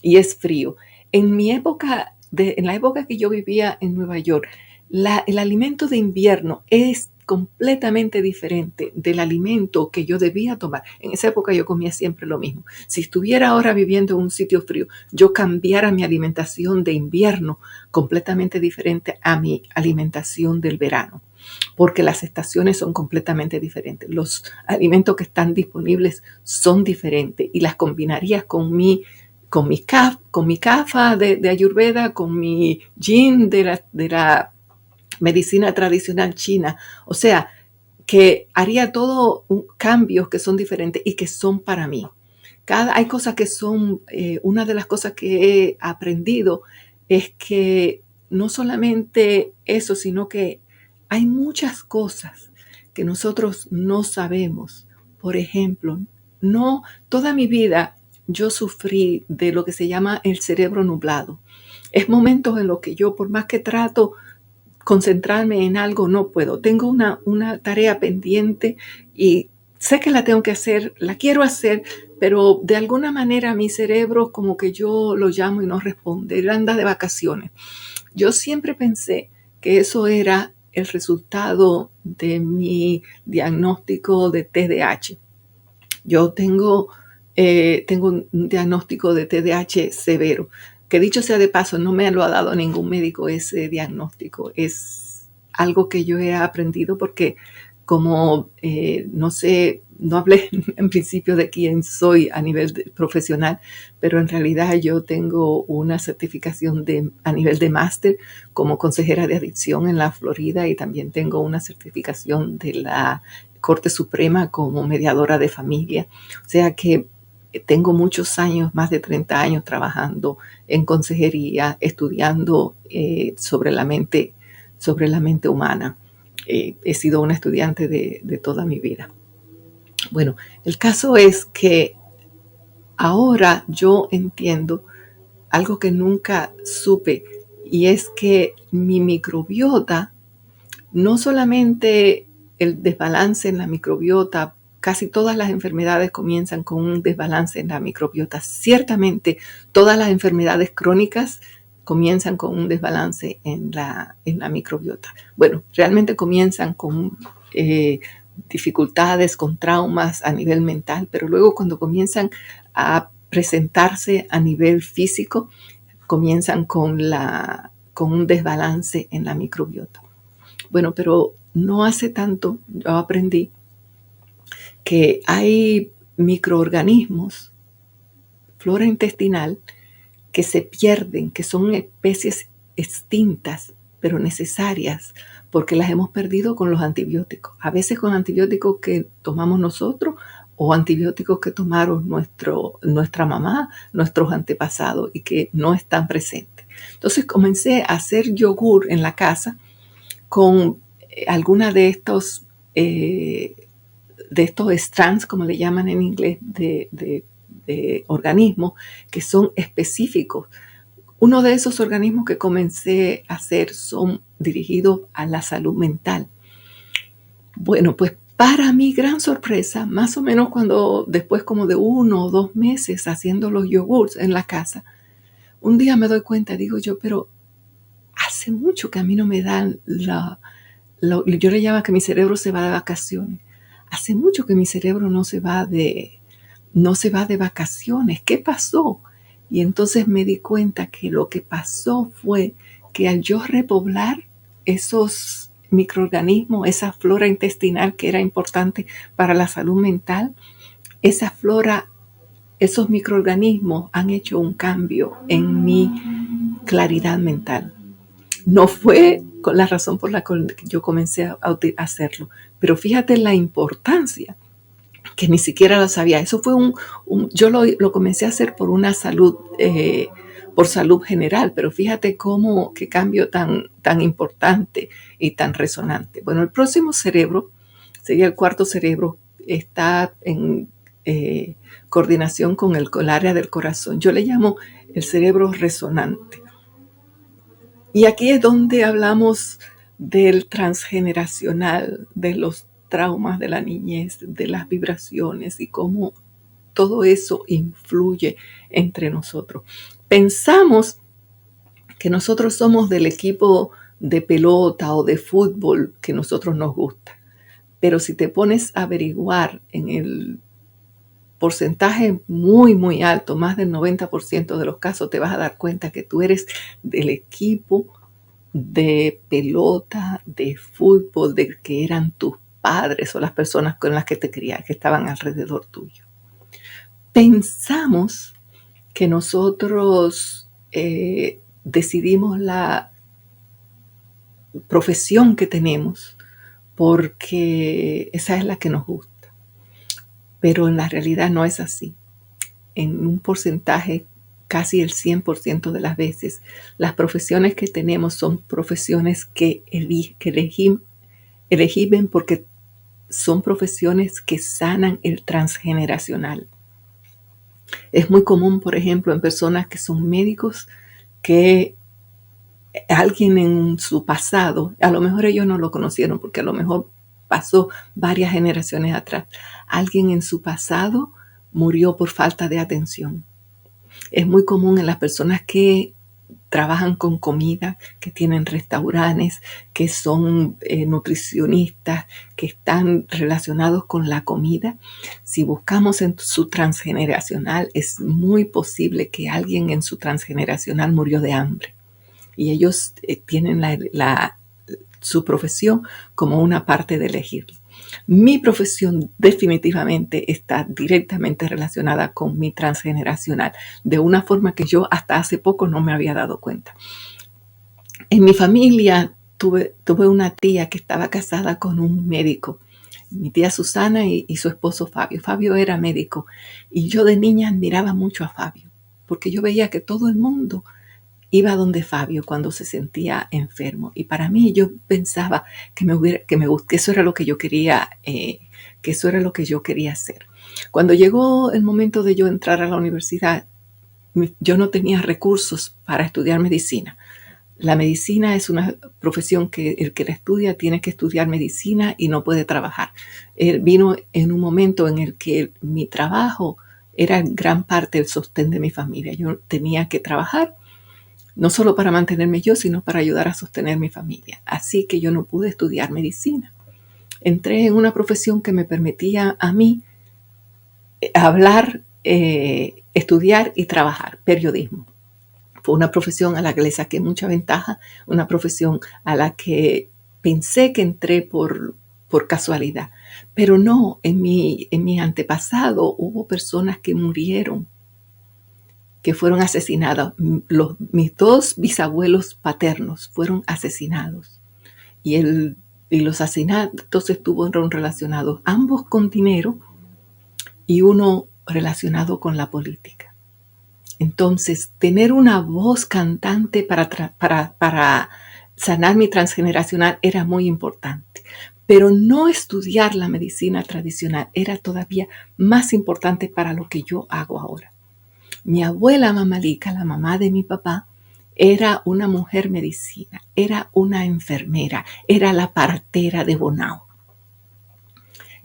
y es frío. En la época que yo vivía en Nueva York, el alimento de invierno es completamente diferente del alimento que yo debía tomar. En esa época yo comía siempre lo mismo. Si estuviera ahora viviendo en un sitio frío, yo cambiara mi alimentación de invierno completamente diferente a mi alimentación del verano, porque las estaciones son completamente diferentes. Los alimentos que están disponibles son diferentes y las combinarías con mi kafa de Ayurveda, con mi yin de la medicina tradicional china. O sea, que haría todo cambios que son diferentes y que son para mí. Hay cosas que son, una de las cosas que he aprendido es que no solamente eso, sino que hay muchas cosas que nosotros no sabemos. Por ejemplo, no toda mi vida yo sufrí de lo que se llama el cerebro nublado. Es momentos en los que yo, por más que trato concentrarme en algo, no puedo. Tengo una tarea pendiente y sé que la tengo que hacer, la quiero hacer, pero de alguna manera mi cerebro como que yo lo llamo y no responde. Él anda de vacaciones. Yo siempre pensé que eso era el resultado de mi diagnóstico de TDAH. Yo tengo un diagnóstico de TDAH severo, que dicho sea de paso, no me lo ha dado ningún médico ese diagnóstico. Es algo que yo he aprendido porque como no hablé en principio de quién soy a nivel profesional, pero en realidad yo tengo una certificación a nivel de máster como consejera de adicción en la Florida y también tengo una certificación de la Corte Suprema como mediadora de familia. O sea que tengo muchos años, más de 30 años trabajando en consejería, estudiando sobre la mente humana. He sido una estudiante de toda mi vida. Bueno, el caso es que ahora yo entiendo algo que nunca supe, y es que mi microbiota, no solamente el desbalance en la microbiota, casi todas las enfermedades comienzan con un desbalance en la microbiota. Ciertamente todas las enfermedades crónicas comienzan con un desbalance en la microbiota. Bueno, realmente comienzan con dificultades, con traumas a nivel mental, pero luego cuando comienzan a presentarse a nivel físico, comienzan con un desbalance en la microbiota. Bueno, pero no hace tanto yo aprendí que hay microorganismos, flora intestinal, que se pierden, que son especies extintas, pero necesarias, porque las hemos perdido con los antibióticos. A veces con antibióticos que tomamos nosotros o antibióticos que tomaron nuestra mamá, nuestros antepasados y que no están presentes. Entonces comencé a hacer yogur en la casa con alguna de estos strands, como le llaman en inglés, de organismos que son específicos. Uno de esos organismos que comencé a hacer son dirigidos a la salud mental. Bueno, pues para mi gran sorpresa, más o menos después como de 1 o 2 meses haciendo los yogurts en la casa, un día me doy cuenta, digo yo, pero hace mucho que a mí no me dan yo le llamo que mi cerebro se va de vacaciones. Hace mucho que mi cerebro no se va de vacaciones. ¿Qué pasó? Y entonces me di cuenta que lo que pasó fue que al yo repoblar esos microorganismos, esa flora intestinal que era importante para la salud mental, esos microorganismos han hecho un cambio en mi claridad mental. No fue con la razón por la que yo comencé a hacerlo, pero fíjate la importancia, que ni siquiera lo sabía. Eso fue yo lo comencé a hacer por una salud, por salud general, pero fíjate qué cambio tan importante y tan resonante. Bueno, el próximo cerebro, sería el cuarto cerebro, está en coordinación con el área del corazón. Yo le llamo el cerebro resonante. Y aquí es donde hablamos del transgeneracional, de los traumas de la niñez, de las vibraciones y cómo todo eso influye entre nosotros. Pensamos que nosotros somos del equipo de pelota o de fútbol que nosotros nos gusta. Pero si te pones a averiguar en el porcentaje muy, muy alto, más del 90% de los casos, te vas a dar cuenta que tú eres del equipo de pelota, de fútbol, de que eran tus padres o las personas con las que te criaste, que estaban alrededor tuyo. Pensamos que nosotros decidimos la profesión que tenemos porque esa es la que nos gusta. Pero en la realidad no es así. En un porcentaje, casi el 100% de las veces, las profesiones que tenemos son profesiones que elegimos porque son profesiones que sanan el transgeneracional. Es muy común, por ejemplo, en personas que son médicos, que alguien en su pasado, a lo mejor ellos no lo conocieron porque a lo mejor pasó varias generaciones atrás, alguien en su pasado murió por falta de atención. Es muy común en las personas que trabajan con comida, que tienen restaurantes, que son nutricionistas, que están relacionados con la comida. Si buscamos en su transgeneracional, es muy posible que alguien en su transgeneracional murió de hambre. Y ellos tienen su profesión como una parte de elegirlo. Mi profesión definitivamente está directamente relacionada con mi transgeneracional, de una forma que yo hasta hace poco no me había dado cuenta. En mi familia tuve una tía que estaba casada con un médico, mi tía Susana y su esposo Fabio. Fabio era médico y yo de niña admiraba mucho a Fabio, porque yo veía que todo el mundo iba donde Fabio cuando se sentía enfermo. Y para mí yo pensaba que eso era lo que yo quería, que eso era lo que yo quería hacer. Cuando llegó el momento de yo entrar a la universidad, yo no tenía recursos para estudiar medicina. La medicina es una profesión que el que la estudia tiene que estudiar medicina y no puede trabajar. Vino en un momento en el que mi trabajo era gran parte del sostén de mi familia. Yo tenía que trabajar no solo para mantenerme yo, sino para ayudar a sostener mi familia. Así que yo no pude estudiar medicina. Entré en una profesión que me permitía a mí hablar, estudiar y trabajar, periodismo. Fue una profesión a la que le saqué mucha ventaja, una profesión a la que pensé que entré por casualidad. Pero no, en mi antepasado hubo personas que murieron, que fueron asesinados. Mis dos bisabuelos paternos fueron asesinados. Y los asesinatos estuvieron relacionados, ambos con dinero y uno relacionado con la política. Entonces, tener una voz cantante para sanar mi transgeneracional era muy importante. Pero no estudiar la medicina tradicional era todavía más importante para lo que yo hago ahora. Mi abuela Mamalica, la mamá de mi papá, era una mujer medicina, era una enfermera, era la partera de Bonao.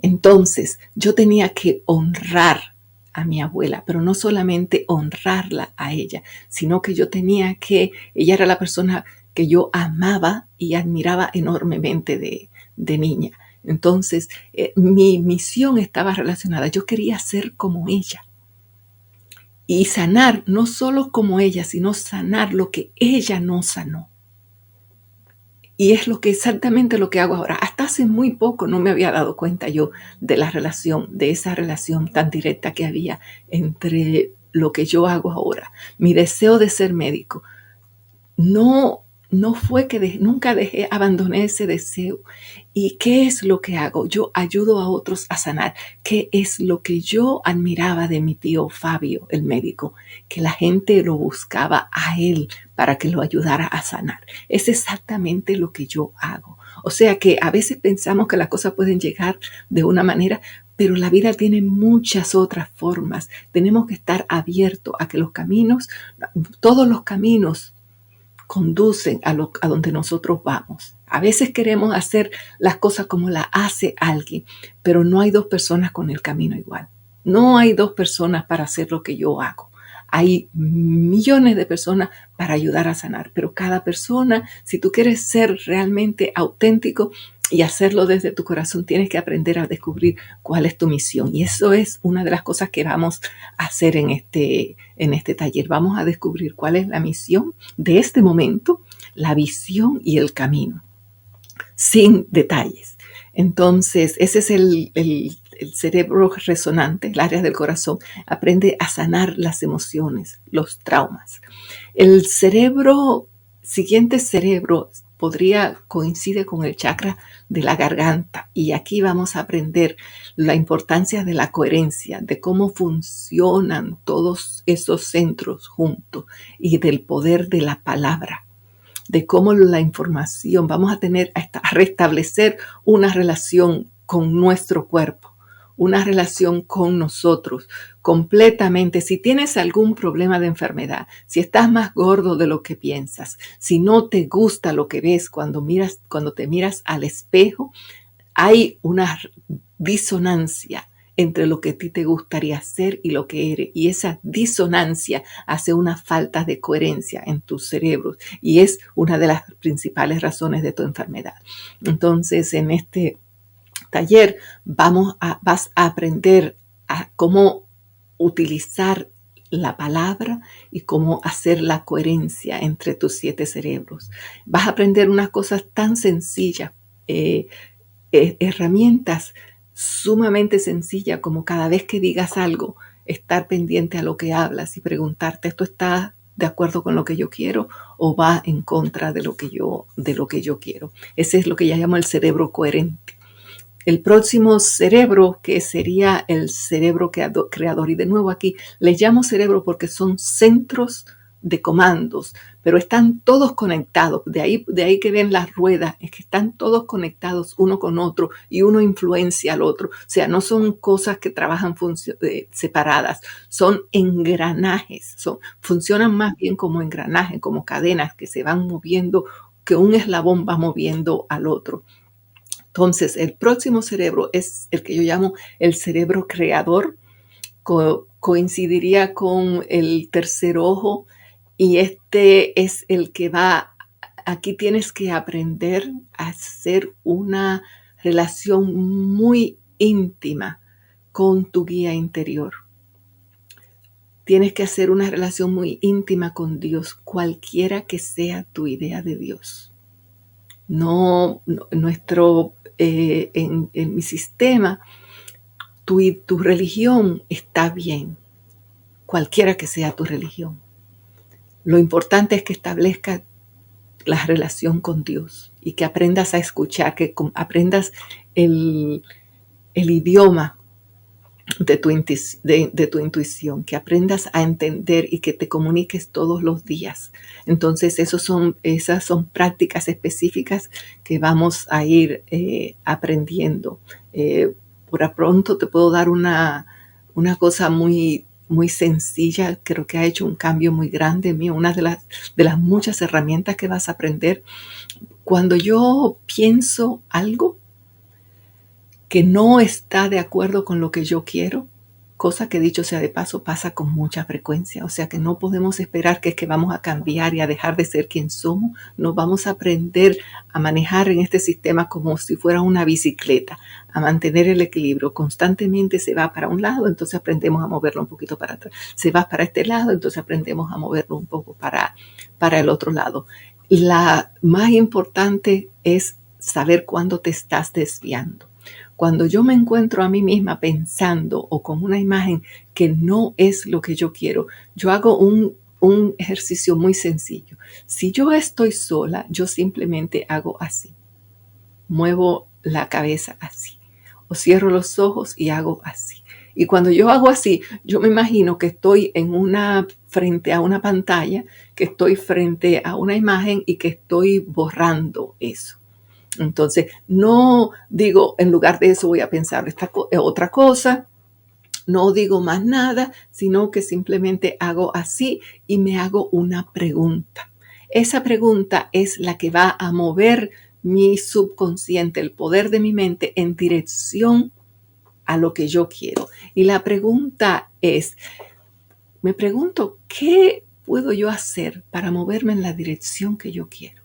Entonces, yo tenía que honrar a mi abuela, pero no solamente honrarla a ella, sino que ella era la persona que yo amaba y admiraba enormemente de niña. Entonces, mi misión estaba relacionada. Yo quería ser como ella. Y sanar, no solo como ella, sino sanar lo que ella no sanó. Y es exactamente lo que hago ahora. Hasta hace muy poco no me había dado cuenta yo de esa relación tan directa que había entre lo que yo hago ahora. Mi deseo de ser médico no fue que nunca abandoné ese deseo. ¿Y qué es lo que hago? Yo ayudo a otros a sanar. ¿Qué es lo que yo admiraba de mi tío Fabio, el médico? Que la gente lo buscaba a él para que lo ayudara a sanar. Es exactamente lo que yo hago. O sea que a veces pensamos que las cosas pueden llegar de una manera, pero la vida tiene muchas otras formas. Tenemos que estar abiertos a que todos los caminos conducen a donde nosotros vamos. A veces queremos hacer las cosas como las hace alguien, pero no hay dos personas con el camino igual. No hay dos personas para hacer lo que yo hago. Hay millones de personas para ayudar a sanar, pero cada persona, si tú quieres ser realmente auténtico y hacerlo desde tu corazón, tienes que aprender a descubrir cuál es tu misión. Y eso es una de las cosas que vamos a hacer en este taller. Vamos a descubrir cuál es la misión de este momento, la visión y el camino, sin detalles. Entonces, ese es el cerebro resonante, el área del corazón. Aprende a sanar las emociones, los traumas. El siguiente cerebro coincide con el chakra de la garganta. Y aquí vamos a aprender la importancia de la coherencia, de cómo funcionan todos esos centros juntos y del poder de la palabra, de cómo la información, vamos a restablecer una relación con nuestro cuerpo, una relación con nosotros completamente. Si tienes algún problema de enfermedad, si estás más gordo de lo que piensas, si no te gusta lo que ves cuando te miras al espejo, hay una disonancia entre lo que a ti te gustaría ser y lo que eres. Y esa disonancia hace una falta de coherencia en tus cerebros y es una de las principales razones de tu enfermedad. Entonces, en este taller vas a aprender a cómo utilizar la palabra y cómo hacer la coherencia entre tus 7 cerebros. Vas a aprender unas cosas tan sencillas, herramientas sumamente sencillas, como cada vez que digas algo, estar pendiente a lo que hablas y preguntarte, ¿esto está de acuerdo con lo que yo quiero o va en contra de lo que yo quiero? Ese es lo que ya llamo el cerebro coherente. El próximo cerebro, que sería el cerebro creador, y de nuevo aquí les llamo cerebro porque son centros de comandos, pero están todos conectados. De ahí que ven las ruedas, es que están todos conectados uno con otro y uno influencia al otro. O sea, no son cosas que trabajan separadas, son engranajes, funcionan más bien como engranajes, como cadenas que se van moviendo, que un eslabón va moviendo al otro. Entonces, el próximo cerebro es el que yo llamo el cerebro creador. Coincidiría con el tercer ojo, y este es el que aquí tienes que aprender a hacer una relación muy íntima con tu guía interior. Tienes que hacer una relación muy íntima con Dios, cualquiera que sea tu idea de Dios. En mi sistema, tu religión está bien, cualquiera que sea tu religión. Lo importante es que establezcas la relación con Dios y que aprendas a escuchar, que aprendas el idioma de tu intuición, que aprendas a entender y que te comuniques todos los días. Entonces, esas son prácticas específicas que vamos a ir aprendiendo. Por pronto te puedo dar una cosa muy, muy sencilla, creo que ha hecho un cambio muy grande en mí, una de las muchas herramientas que vas a aprender. Cuando yo pienso algo que no está de acuerdo con lo que yo quiero, cosa que dicho sea de paso pasa con mucha frecuencia, o sea que no podemos esperar que es que vamos a cambiar y a dejar de ser quien somos. Nos vamos a aprender a manejar en este sistema como si fuera una bicicleta, a mantener el equilibrio. Constantemente se va para un lado, entonces aprendemos a moverlo un poquito para atrás. Se va para este lado, entonces aprendemos a moverlo un poco para el otro lado. La más importante es saber cuándo te estás desviando. Cuando yo me encuentro a mí misma pensando o con una imagen que no es lo que yo quiero, yo hago un ejercicio muy sencillo. Si yo estoy sola, yo simplemente hago así. Muevo la cabeza así. O cierro los ojos y hago así. Y cuando yo hago así, yo me imagino que estoy frente a una pantalla, que estoy frente a una imagen y que estoy borrando eso. Entonces, no digo, en lugar de eso voy a pensar otra cosa, no digo más nada, sino que simplemente hago así y me hago una pregunta. Esa pregunta es la que va a mover mi subconsciente, el poder de mi mente en dirección a lo que yo quiero. Y la pregunta es, me pregunto, ¿qué puedo yo hacer para moverme en la dirección que yo quiero?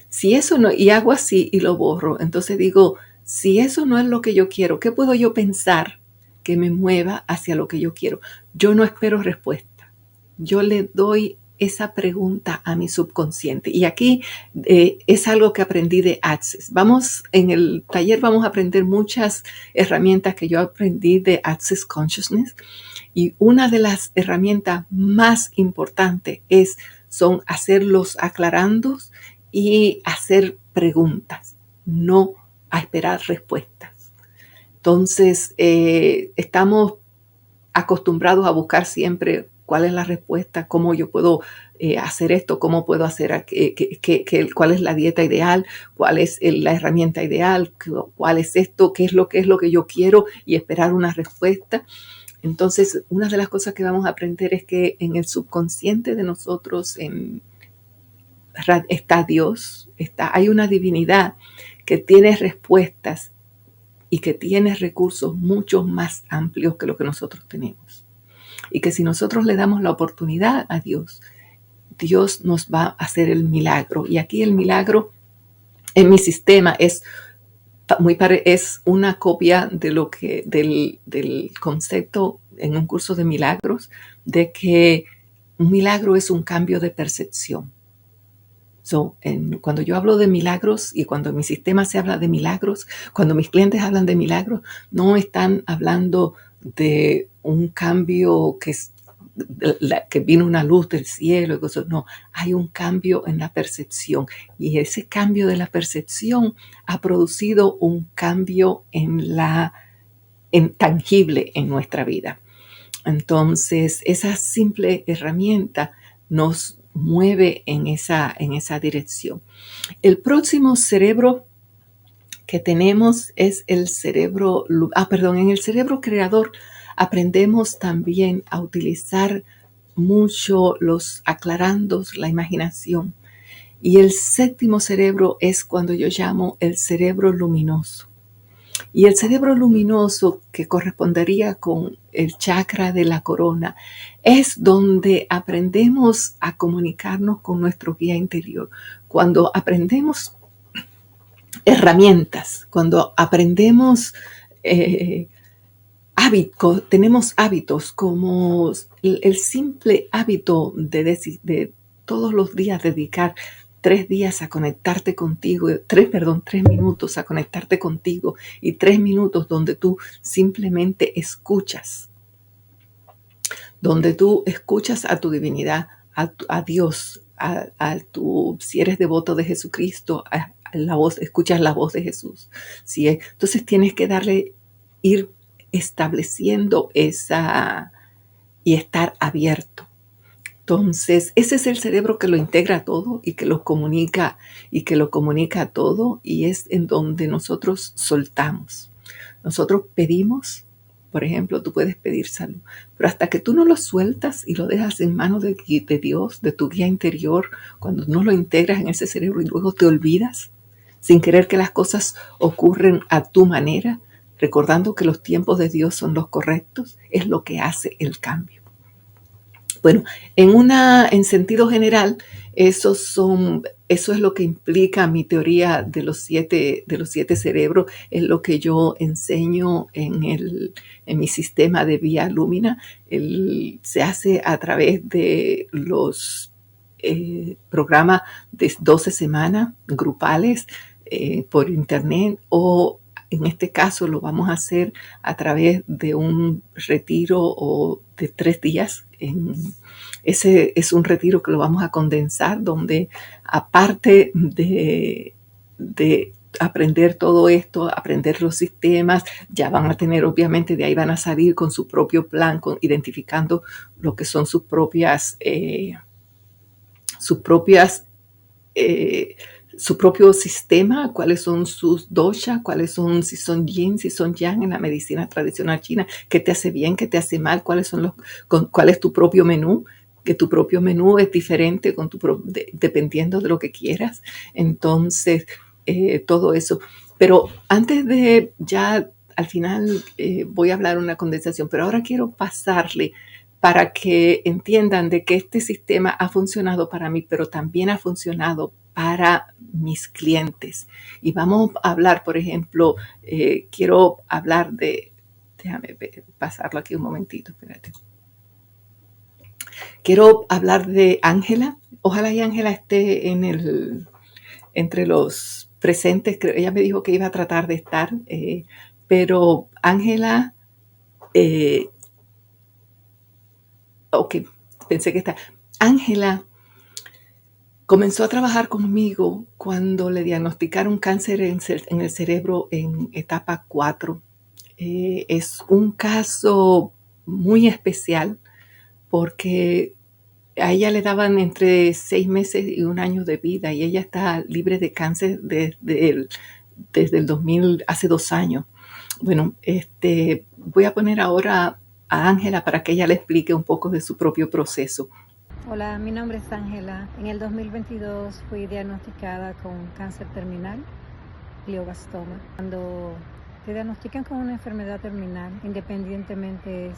Si eso no, y hago así y lo borro, entonces digo, si eso no es lo que yo quiero, ¿qué puedo yo pensar que me mueva hacia lo que yo quiero? Yo no espero respuesta. Yo le doy esa pregunta a mi subconsciente. Y aquí es algo que aprendí de Access. En el taller vamos a aprender muchas herramientas que yo aprendí de Access Consciousness. Y una de las herramientas más importantes son hacer los aclarandos y hacer preguntas, no a esperar respuestas. Entonces, estamos acostumbrados a buscar siempre cuál es la respuesta, cómo yo puedo hacer esto, cómo puedo hacer, cuál es la dieta ideal, cuál es la herramienta ideal, cuál es esto, qué es lo que yo quiero y esperar una respuesta. Entonces, una de las cosas que vamos a aprender es que en el subconsciente de nosotros está Dios, hay una divinidad que tiene respuestas y que tiene recursos mucho más amplios que lo que nosotros tenemos. Y que si nosotros le damos la oportunidad a Dios, Dios nos va a hacer el milagro. Y aquí el milagro en mi sistema es una copia de del concepto en un curso de milagros, de que un milagro es un cambio de percepción. Cuando yo hablo de milagros y cuando en mi sistema se habla de milagros, cuando mis clientes hablan de milagros, no están hablando de un cambio que vino una luz del cielo y cosas. No, hay un cambio en la percepción y ese cambio de la percepción ha producido un cambio en tangible en nuestra vida. Entonces, esa simple herramienta nos mueve en esa dirección. El próximo cerebro que tenemos es el cerebro, en el cerebro creador aprendemos también a utilizar mucho los aclarandos, la imaginación. Y el séptimo cerebro es cuando yo llamo el cerebro luminoso. Y el cerebro luminoso, que correspondería con el chakra de la corona, es donde aprendemos a comunicarnos con nuestro guía interior. Cuando aprendemos herramientas, cuando aprendemos tenemos hábitos como el simple hábito de todos los días dedicar 3 días a conectarte contigo, 3 minutos a conectarte contigo y 3 minutos donde tú simplemente escuchas, donde tú escuchas a tu divinidad, a Dios, si eres devoto de Jesucristo, escuchas la voz de Jesús. ¿Sí? Entonces tienes que ir estableciendo esa y estar abierto. Entonces, ese es el cerebro que lo integra todo y que lo comunica todo, y es en donde nosotros soltamos. Nosotros pedimos, por ejemplo, tú puedes pedir salud, pero hasta que tú no lo sueltas y lo dejas en manos de Dios, de tu guía interior, cuando no lo integras en ese cerebro y luego te olvidas, sin querer que las cosas ocurren a tu manera, recordando que los tiempos de Dios son los correctos, es lo que hace el cambio. Bueno, en sentido general, eso es lo que implica mi teoría de los 7 cerebros, es lo que yo enseño en mi sistema de Vía Lumina. Se hace a través de los programas de 12 semanas grupales por internet, o en este caso lo vamos a hacer a través de un retiro o de 3 días. Ese es un retiro que lo vamos a condensar, donde aparte de aprender todo esto, aprender los sistemas, ya van a tener, obviamente, de ahí van a salir con su propio plan, identificando lo que son sus su propio sistema, cuáles son sus doshas, si son yin, si son yang en la medicina tradicional china, qué te hace bien, qué te hace mal, cuál es tu propio menú. que tu propio menú es diferente dependiendo de lo que quieras. Entonces, todo eso. Pero antes de ya, al final voy a hablar una condensación, pero ahora quiero pasarle para que entiendan de que este sistema ha funcionado para mí, pero también ha funcionado para mis clientes. Y vamos a hablar, por ejemplo, quiero hablar de, déjame pasarlo aquí un momentito, espérate. Quiero hablar de Ángela. Ojalá y Ángela esté entre los presentes. Ella me dijo que iba a tratar de estar, pero Ángela, ok, pensé que está. Ángela comenzó a trabajar conmigo cuando le diagnosticaron cáncer en el cerebro en etapa 4. Es un caso muy especial porque a ella le daban entre 6 meses y 1 año de vida y ella está libre de cáncer desde el 2000, hace 2 años. Bueno, voy a poner ahora a Ángela para que ella le explique un poco de su propio proceso. Hola, mi nombre es Ángela. En el 2022 fui diagnosticada con cáncer terminal, glioblastoma. Cuando te diagnostican con una enfermedad terminal, independientemente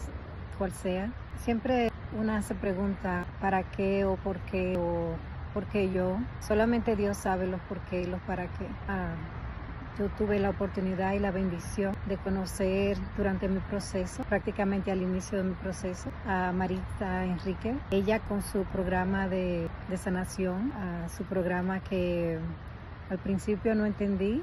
cual sea, siempre una se pregunta ¿para qué o por qué yo? Solamente Dios sabe los por qué y los para qué. Yo tuve la oportunidad y la bendición de conocer durante mi proceso, prácticamente al inicio de mi proceso, a Maritza Enrique. Ella con su programa de sanación, su programa que al principio no entendí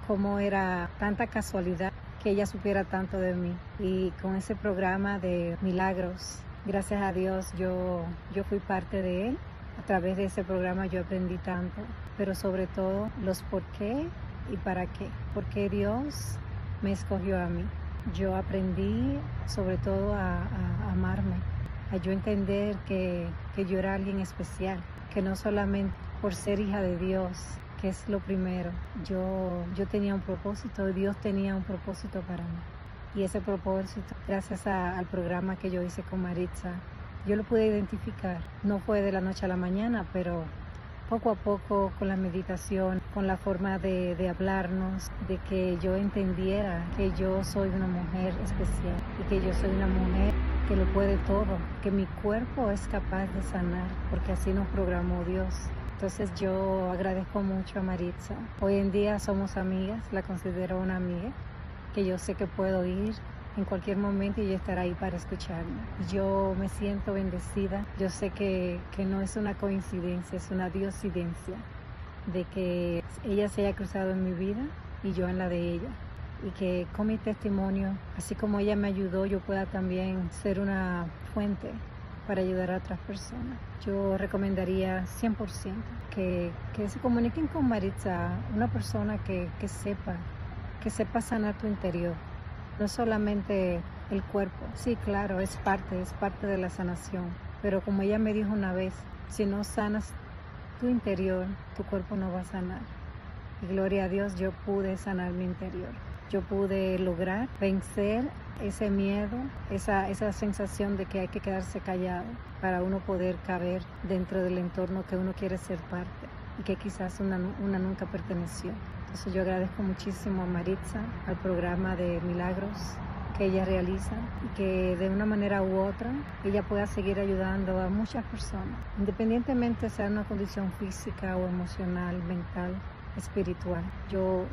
cómo era tanta casualidad que ella supiera tanto de mí. Y con ese programa de milagros, gracias a Dios yo fui parte de él. A través de ese programa yo aprendí tanto, pero sobre todo los por qué y para qué. Porque Dios me escogió a mí. Yo aprendí sobre todo a amarme, a yo entender que yo era alguien especial, que no solamente por ser hija de Dios, que es lo primero. Yo tenía un propósito, Dios tenía un propósito para mí. Y ese propósito, gracias al programa que yo hice con Maritza, yo lo pude identificar. No fue de la noche a la mañana, pero poco a poco, con la meditación, con la forma de hablarnos, de que yo entendiera que yo soy una mujer especial y que yo soy una mujer que lo puede todo, que mi cuerpo es capaz de sanar, porque así nos programó Dios. Entonces yo agradezco mucho a Maritza. Hoy en día somos amigas, la considero una amiga, que yo sé que puedo ir en cualquier momento y ella estará ahí para escucharme. Yo me siento bendecida. Yo sé que no es una coincidencia, es una diosidencia de que ella se haya cruzado en mi vida y yo en la de ella. Y que con mi testimonio, así como ella me ayudó, yo pueda también ser una fuente para ayudar a otras personas. Yo recomendaría 100% que se comuniquen con Maritza, una persona que sepa sanar tu interior. No solamente el cuerpo, sí, claro, es parte de la sanación, pero como ella me dijo una vez, si no sanas tu interior, tu cuerpo no va a sanar. Y gloria a Dios, yo pude sanar mi interior. Yo pude lograr vencer ese miedo, esa sensación de que hay que quedarse callado para uno poder caber dentro del entorno que uno quiere ser parte y que quizás una nunca perteneció. Entonces yo agradezco muchísimo a Maritza, al programa de milagros que ella realiza y que de una manera u otra ella pueda seguir ayudando a muchas personas, independientemente sea una condición física o emocional, mental, espiritual. Yo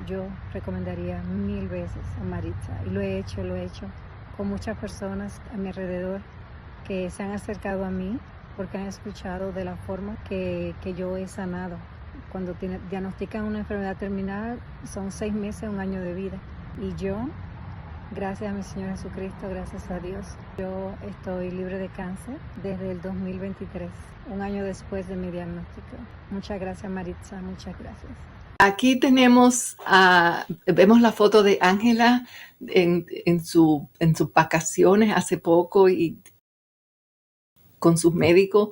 recomendaría 1000 veces a Maritza y lo he hecho con muchas personas a mi alrededor que se han acercado a mí porque han escuchado de la forma que yo he sanado. Cuando diagnostican una enfermedad terminal son 6 meses, 1 año de vida. Y yo, gracias a mi Señor Jesucristo, gracias a Dios, yo estoy libre de cáncer desde el 2023, 1 año después de mi diagnóstico. Muchas gracias, Maritza, muchas gracias. Aquí vemos la foto de Ángela en sus vacaciones hace poco y con sus médicos,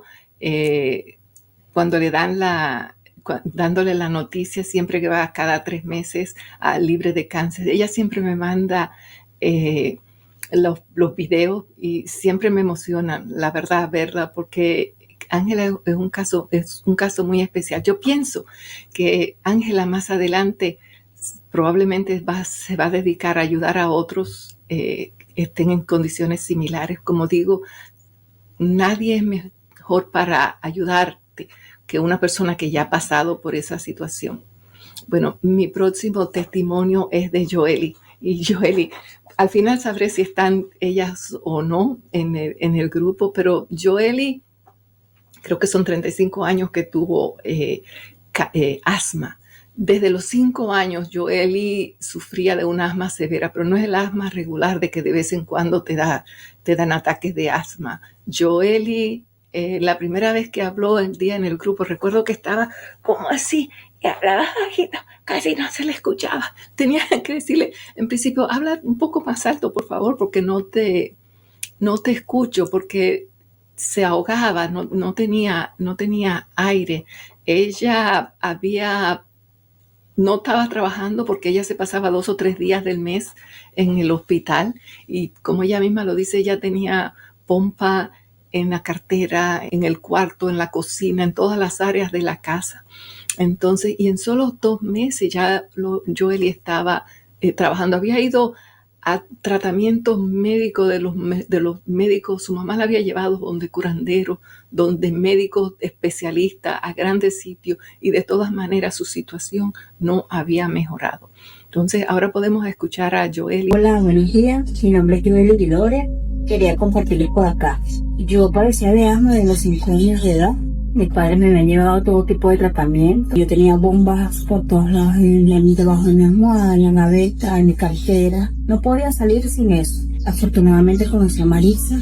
cuando le dan dándole la noticia siempre que va cada 3 meses libre de cáncer. Ella siempre me manda los videos y siempre me emocionan, la verdad, verla, porque Ángela es un caso muy especial. Yo pienso que Ángela más adelante probablemente se va a dedicar a ayudar a otros estén en condiciones similares. Como digo, nadie es mejor para ayudarte que una persona que ya ha pasado por esa situación. Bueno, mi próximo testimonio es de Joely. Y Joely, al final sabré si están ellas o no en el grupo, pero Joely, creo que son 35 años que tuvo asma. Desde los 5 años, Joely sufría de un asma severa, pero no es el asma regular de que de vez en cuando te dan ataques de asma. Joely, la primera vez que habló el día en el grupo, recuerdo que estaba como así, y hablaba bajito, casi no se le escuchaba. Tenía que decirle, en principio, habla un poco más alto, por favor, porque no te escucho, porque se ahogaba, no tenía aire. Ella no estaba trabajando porque ella se pasaba 2 o 3 días del mes en el hospital y como ella misma lo dice, ella tenía pompa en la cartera, en el cuarto, en la cocina, en todas las áreas de la casa. Entonces, y en solo 2 meses ya Joely estaba trabajando. Había ido a tratamientos médicos de los médicos. Su mamá la había llevado donde curanderos, donde médicos especialistas, a grandes sitios, y de todas maneras su situación no había mejorado. Entonces, ahora podemos escuchar a Joely. Hola, buenos días. Mi nombre es Joely Guilore. Quería compartirles por acá. Yo padecía de asma desde los 5 años de edad. Mis padres me habían llevado a todo tipo de tratamiento. Yo tenía bombas por todos lados, debajo de mi almohada, en la gaveta, en mi cartera. No podía salir sin eso. Afortunadamente conocí a Maritza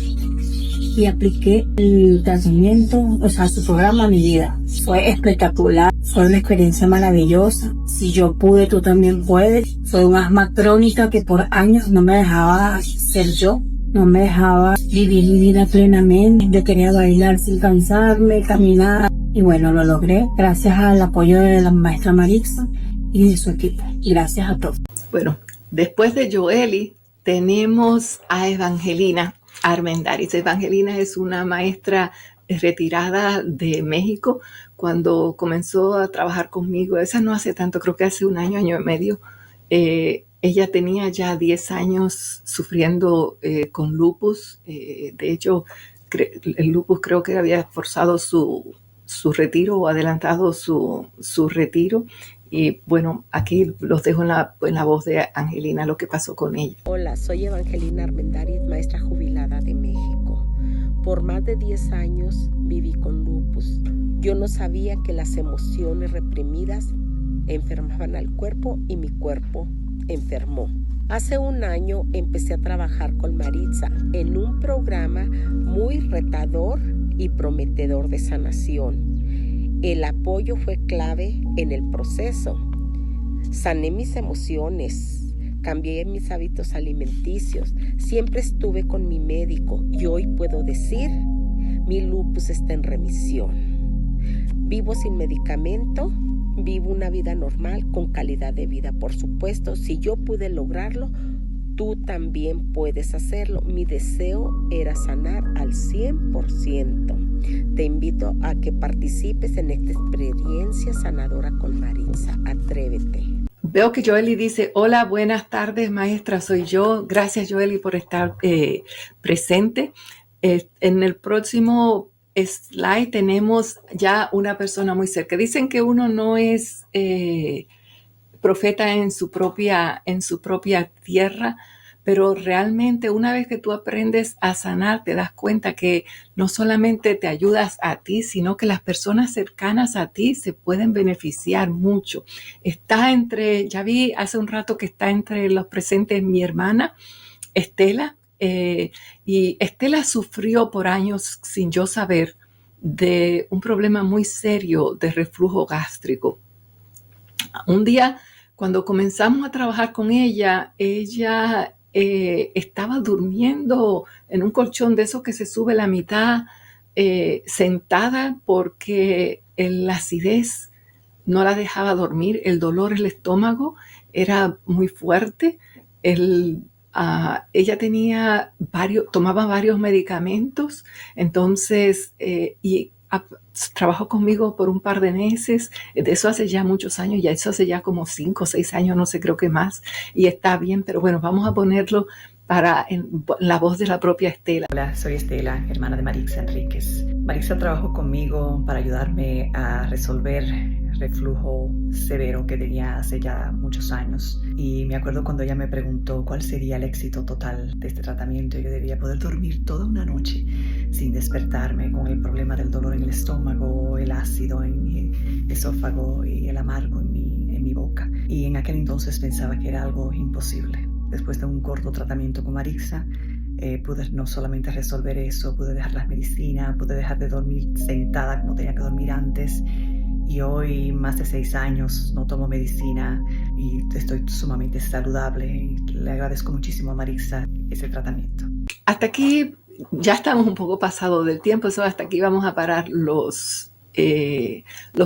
y apliqué el tratamiento, o sea, su programa a mi vida. Fue espectacular, fue una experiencia maravillosa. Si yo pude, tú también puedes. Fue un asma crónica que por años no me dejaba ser yo. No me dejaba vivir mi vida plenamente. Yo quería bailar sin cansarme, caminar. Y bueno, lo logré gracias al apoyo de la maestra Maritza y de su equipo. Gracias a todos. Bueno, después de Joely tenemos a Evangelina Armendáriz. Evangelina es una maestra retirada de México. Cuando comenzó a trabajar conmigo, esa no hace tanto, creo que hace un año y medio, ella tenía ya 10 años sufriendo con lupus. De hecho, el lupus creo que había forzado su retiro o adelantado su retiro. Y bueno, aquí los dejo en la voz de Angelina, lo que pasó con ella. Hola, soy Evangelina Armendáriz, maestra jubilada de México. Por más de 10 años viví con lupus. Yo no sabía que las emociones reprimidas enfermaban al cuerpo y mi cuerpo enfermó. Hace un año empecé a trabajar con Maritza en un programa muy retador y prometedor de sanación. El apoyo fue clave en el proceso. Sané mis emociones, cambié mis hábitos alimenticios, siempre estuve con mi médico y hoy puedo decir, mi lupus está en remisión. Vivo sin medicamento. Vivo una vida normal con calidad de vida. Por supuesto, si yo pude lograrlo, tú también puedes hacerlo. Mi deseo era sanar al 100%. Te invito a que participes en esta experiencia sanadora con Maritza. Atrévete. Veo que Joely dice, hola, buenas tardes, maestra, soy yo. Gracias, Joely, por estar presente. En el próximo slide tenemos ya una persona muy cerca. Dicen que uno no es profeta en su propia tierra, pero realmente una vez que tú aprendes a sanar, te das cuenta que no solamente te ayudas a ti, sino que las personas cercanas a ti se pueden beneficiar mucho. Ya vi hace un rato que está entre los presentes mi hermana, Estela. Y Estela sufrió por años, sin yo saber, de un problema muy serio de reflujo gástrico. Un día, cuando comenzamos a trabajar con ella estaba durmiendo en un colchón de esos que se sube la mitad, sentada, porque la acidez no la dejaba dormir, el dolor en el estómago era muy fuerte. Ella tomaba varios medicamentos, entonces, y trabajó conmigo por un par de meses, de eso hace ya muchos años, ya eso hace ya como 5 o 6 años, no sé, creo que más, y está bien, pero bueno, vamos a ponerlo en la voz de la propia Estela. Hola, soy Estela, hermana de Marixa Enríquez. Marixa trabajó conmigo para ayudarme a resolver reflujo severo que tenía hace ya muchos años. Y me acuerdo cuando ella me preguntó cuál sería el éxito total de este tratamiento. Yo debía poder dormir toda una noche sin despertarme con el problema del dolor en el estómago, el ácido en mi esófago y el amargo en mi boca. Y en aquel entonces pensaba que era algo imposible. Después de un corto tratamiento con Marixa, pude no solamente resolver eso, pude dejar las medicinas, pude dejar de dormir sentada como tenía que dormir antes. Y hoy, más de 6 años, no tomo medicina y estoy sumamente saludable. Y le agradezco muchísimo a Marixa ese tratamiento. Hasta aquí ya estamos un poco pasados del tiempo, eso hasta aquí vamos a parar los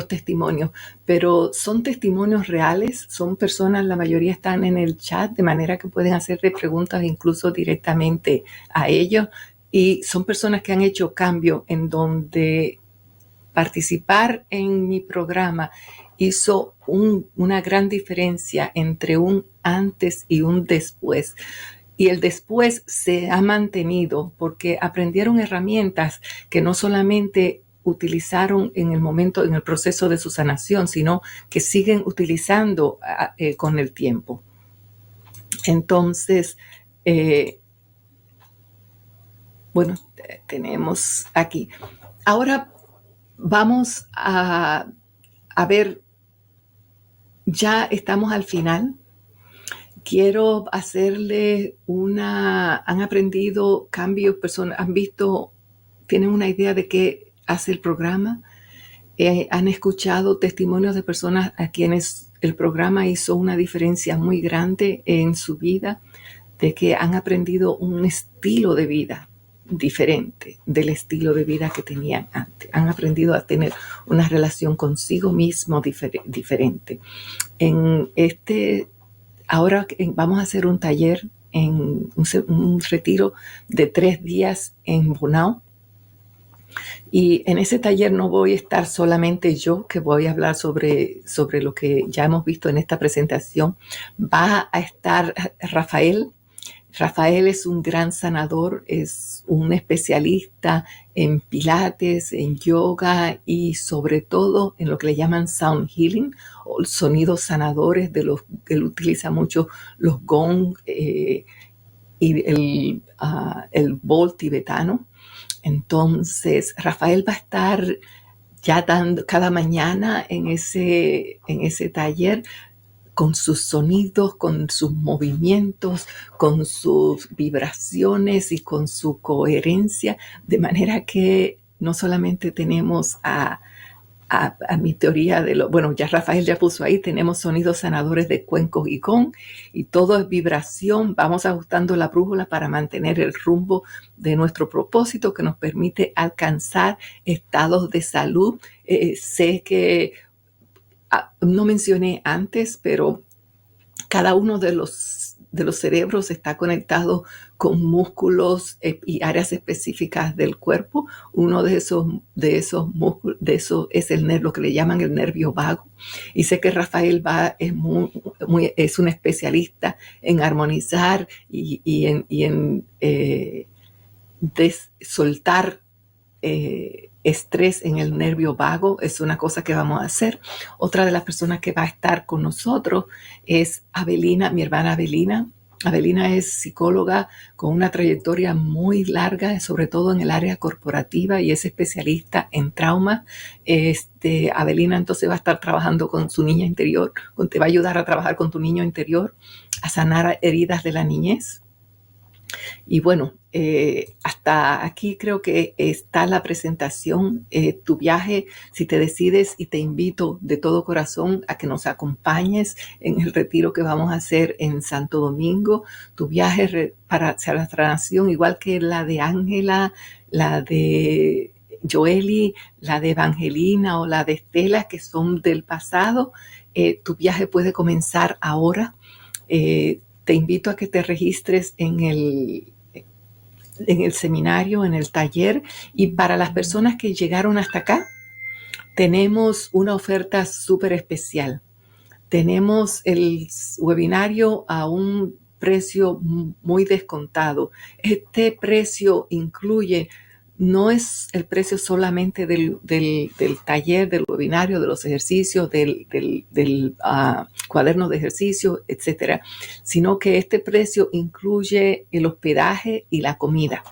testimonios, pero son testimonios reales, son personas, la mayoría están en el chat, de manera que pueden hacerle preguntas incluso directamente a ellos, y son personas que han hecho cambio en donde participar en mi programa hizo una gran diferencia entre un antes y un después. Y el después se ha mantenido porque aprendieron herramientas que no solamente utilizaron en el momento, en el proceso de su sanación, sino que siguen utilizando con el tiempo. Entonces, bueno, tenemos aquí. Ahora vamos a ver, ya estamos al final. Quiero hacerle han aprendido cambios, personas han visto, tienen una idea de qué hace el programa, han escuchado testimonios de personas a quienes el programa hizo una diferencia muy grande en su vida, de que han aprendido un estilo de vida diferente del estilo de vida que tenían antes. Han aprendido a tener una relación consigo mismo diferente. Ahora vamos a hacer un taller, un retiro de 3 días en Bonao. Y en ese taller no voy a estar solamente yo, que voy a hablar sobre lo que ya hemos visto en esta presentación. Va a estar Rafael. Rafael es un gran sanador, es un especialista en pilates, en yoga y sobre todo en lo que le llaman sound healing o sonidos sanadores, él utiliza mucho los gong y el bol tibetano. Entonces, Rafael va a estar ya dando cada mañana en ese taller, con sus sonidos, con sus movimientos, con sus vibraciones y con su coherencia, de manera que no solamente tenemos a mi teoría ya Rafael ya puso ahí, tenemos sonidos sanadores de cuencos y gong, y todo es vibración, vamos ajustando la brújula para mantener el rumbo de nuestro propósito que nos permite alcanzar estados de salud. Sé que no mencioné antes, pero cada uno de los cerebros está conectado con músculos y áreas específicas del cuerpo. Uno de esos músculos, es lo que le llaman el nervio vago. Y sé que Rafael es un especialista en armonizar y en soltar estrés en el nervio vago. Es una cosa que vamos a hacer. Otra de las personas que va a estar con nosotros es Avelina, mi hermana Avelina. Avelina es psicóloga con una trayectoria muy larga, sobre todo en el área corporativa, y es especialista en trauma. Avelina entonces va a estar trabajando con su niña interior, te va a ayudar a trabajar con tu niño interior, a sanar heridas de la niñez. Y bueno, hasta aquí creo que está la presentación. Tu viaje, si te decides, y te invito de todo corazón a que nos acompañes en el retiro que vamos a hacer en Santo Domingo. Tu viaje para hacia la sanación, igual que la de Ángela, la de Joely, la de Evangelina o la de Estela, que son del pasado. Tu viaje puede comenzar ahora. Te invito a que te registres en en el seminario, en el taller, y para las personas que llegaron hasta acá, tenemos una oferta súper especial. Tenemos el webinario a un precio muy descontado. Este precio incluye, no es el precio solamente del taller, del webinario, de los ejercicios, del cuaderno de ejercicio, etcétera, sino que este precio incluye el hospedaje y la comida.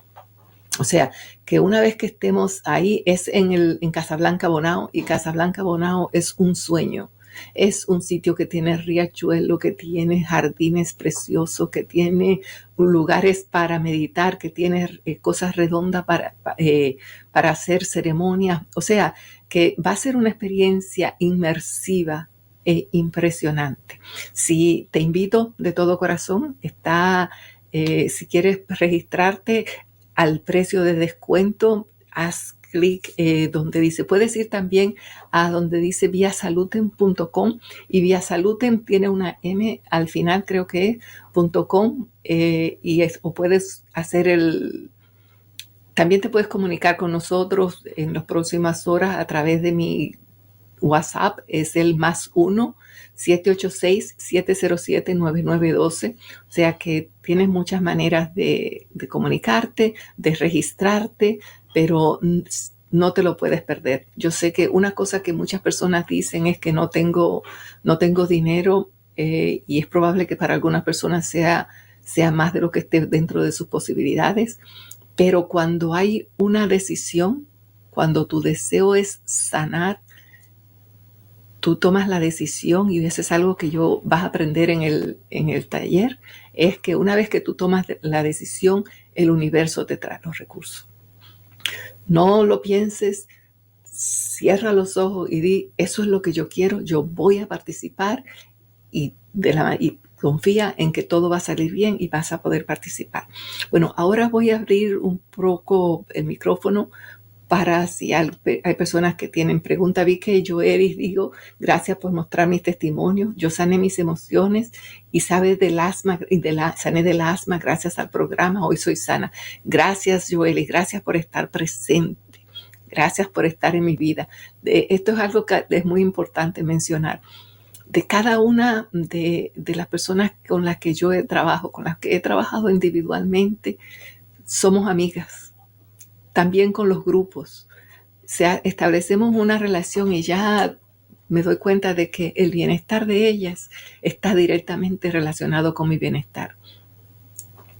O sea, que una vez que estemos ahí es en Casablanca Bonao, y Casablanca Bonao es un sueño. Es un sitio que tiene riachuelo, que tiene jardines preciosos, que tiene lugares para meditar, que tiene cosas redondas para hacer ceremonias. O sea, que va a ser una experiencia inmersiva e impresionante. Sí, te invito de todo corazón. Si quieres registrarte al precio de descuento, haz clic donde dice, puedes ir también a donde dice viasaluten.com, y Viasaluten tiene una M al final, creo que es .com, o puedes hacer también te puedes comunicar con nosotros en las próximas horas a través de mi WhatsApp, es el +1 786-707-9912. O sea que tienes muchas maneras de comunicarte, de registrarte, pero no te lo puedes perder. Yo sé que una cosa que muchas personas dicen es que no tengo dinero, y es probable que para algunas personas sea más de lo que esté dentro de sus posibilidades, pero cuando hay una decisión, cuando tu deseo es sanar, tú tomas la decisión, y eso es algo que vas a aprender en el taller, es que una vez que tú tomas la decisión, el universo te trae los recursos. No lo pienses, cierra los ojos y di, eso es lo que yo quiero, yo voy a participar, y confía en que todo va a salir bien y vas a poder participar. Bueno, ahora voy a abrir un poco el micrófono para si hay personas que tienen preguntas. Vi que Joelis digo, gracias por mostrar mis testimonios. Yo sané mis emociones y sané del asma gracias al programa. Hoy soy sana. Gracias, Joelis. Gracias por estar presente. Gracias por estar en mi vida. Esto es algo que es muy importante mencionar. De cada una de las personas con las que yo trabajo, con las que he trabajado individualmente, somos amigas. También con los grupos. Establecemos una relación y ya me doy cuenta de que el bienestar de ellas está directamente relacionado con mi bienestar.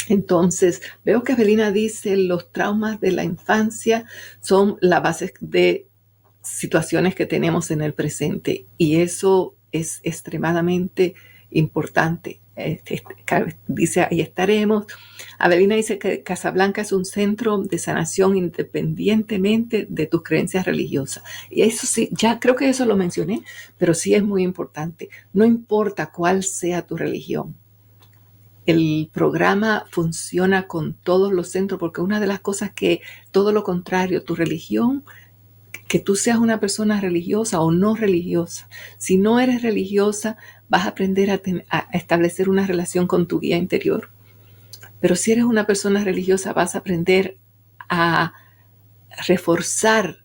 Entonces, veo que Evelina dice, los traumas de la infancia son la base de situaciones que tenemos en el presente, y eso es extremadamente importante. Dice, ahí estaremos. Avelina dice que Casablanca es un centro de sanación independientemente de tus creencias religiosas. Y eso sí, ya creo que eso lo mencioné, pero sí es muy importante. No importa cuál sea tu religión. El programa funciona con todos los centros, porque una de las cosas que, todo lo contrario, tu religión, que tú seas una persona religiosa o no religiosa. Si no eres religiosa, vas a aprender a establecer una relación con tu guía interior. Pero si eres una persona religiosa, vas a aprender a reforzar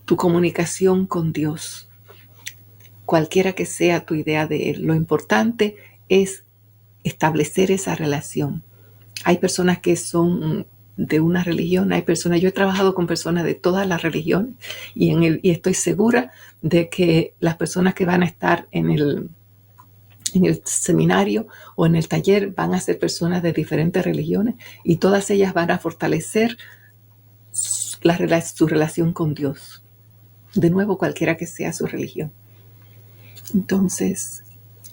tu comunicación con Dios, cualquiera que sea tu idea de Él. Lo importante es establecer esa relación. Hay personas que son de una religión, yo he trabajado con personas de todas las religiones, y estoy segura de que las personas que van a estar en el seminario o en el taller van a ser personas de diferentes religiones, y todas ellas van a fortalecer su relación con Dios. De nuevo, cualquiera que sea su religión. Entonces,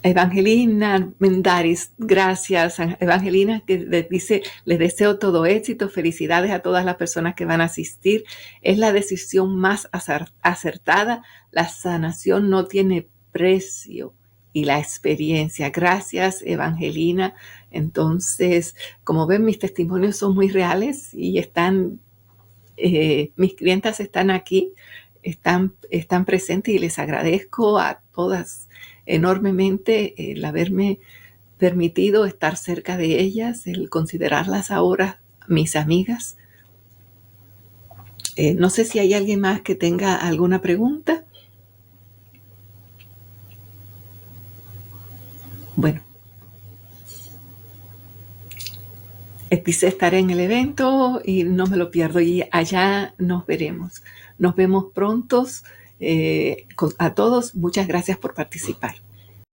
Evangelina Mendaris, gracias. Evangelina, que les dice, les deseo todo éxito, felicidades a todas las personas que van a asistir. Es la decisión más acertada. La sanación no tiene precio, y la experiencia. Gracias, Evangelina. Entonces, como ven, mis testimonios son muy reales y mis clientas están aquí, están presentes, y les agradezco a todas enormemente el haberme permitido estar cerca de ellas, el considerarlas ahora mis amigas. No sé si hay alguien más que tenga alguna pregunta. Bueno, dice estaré en el evento y no me lo pierdo y allá nos veremos. Nos vemos pronto. A todos, muchas gracias por participar.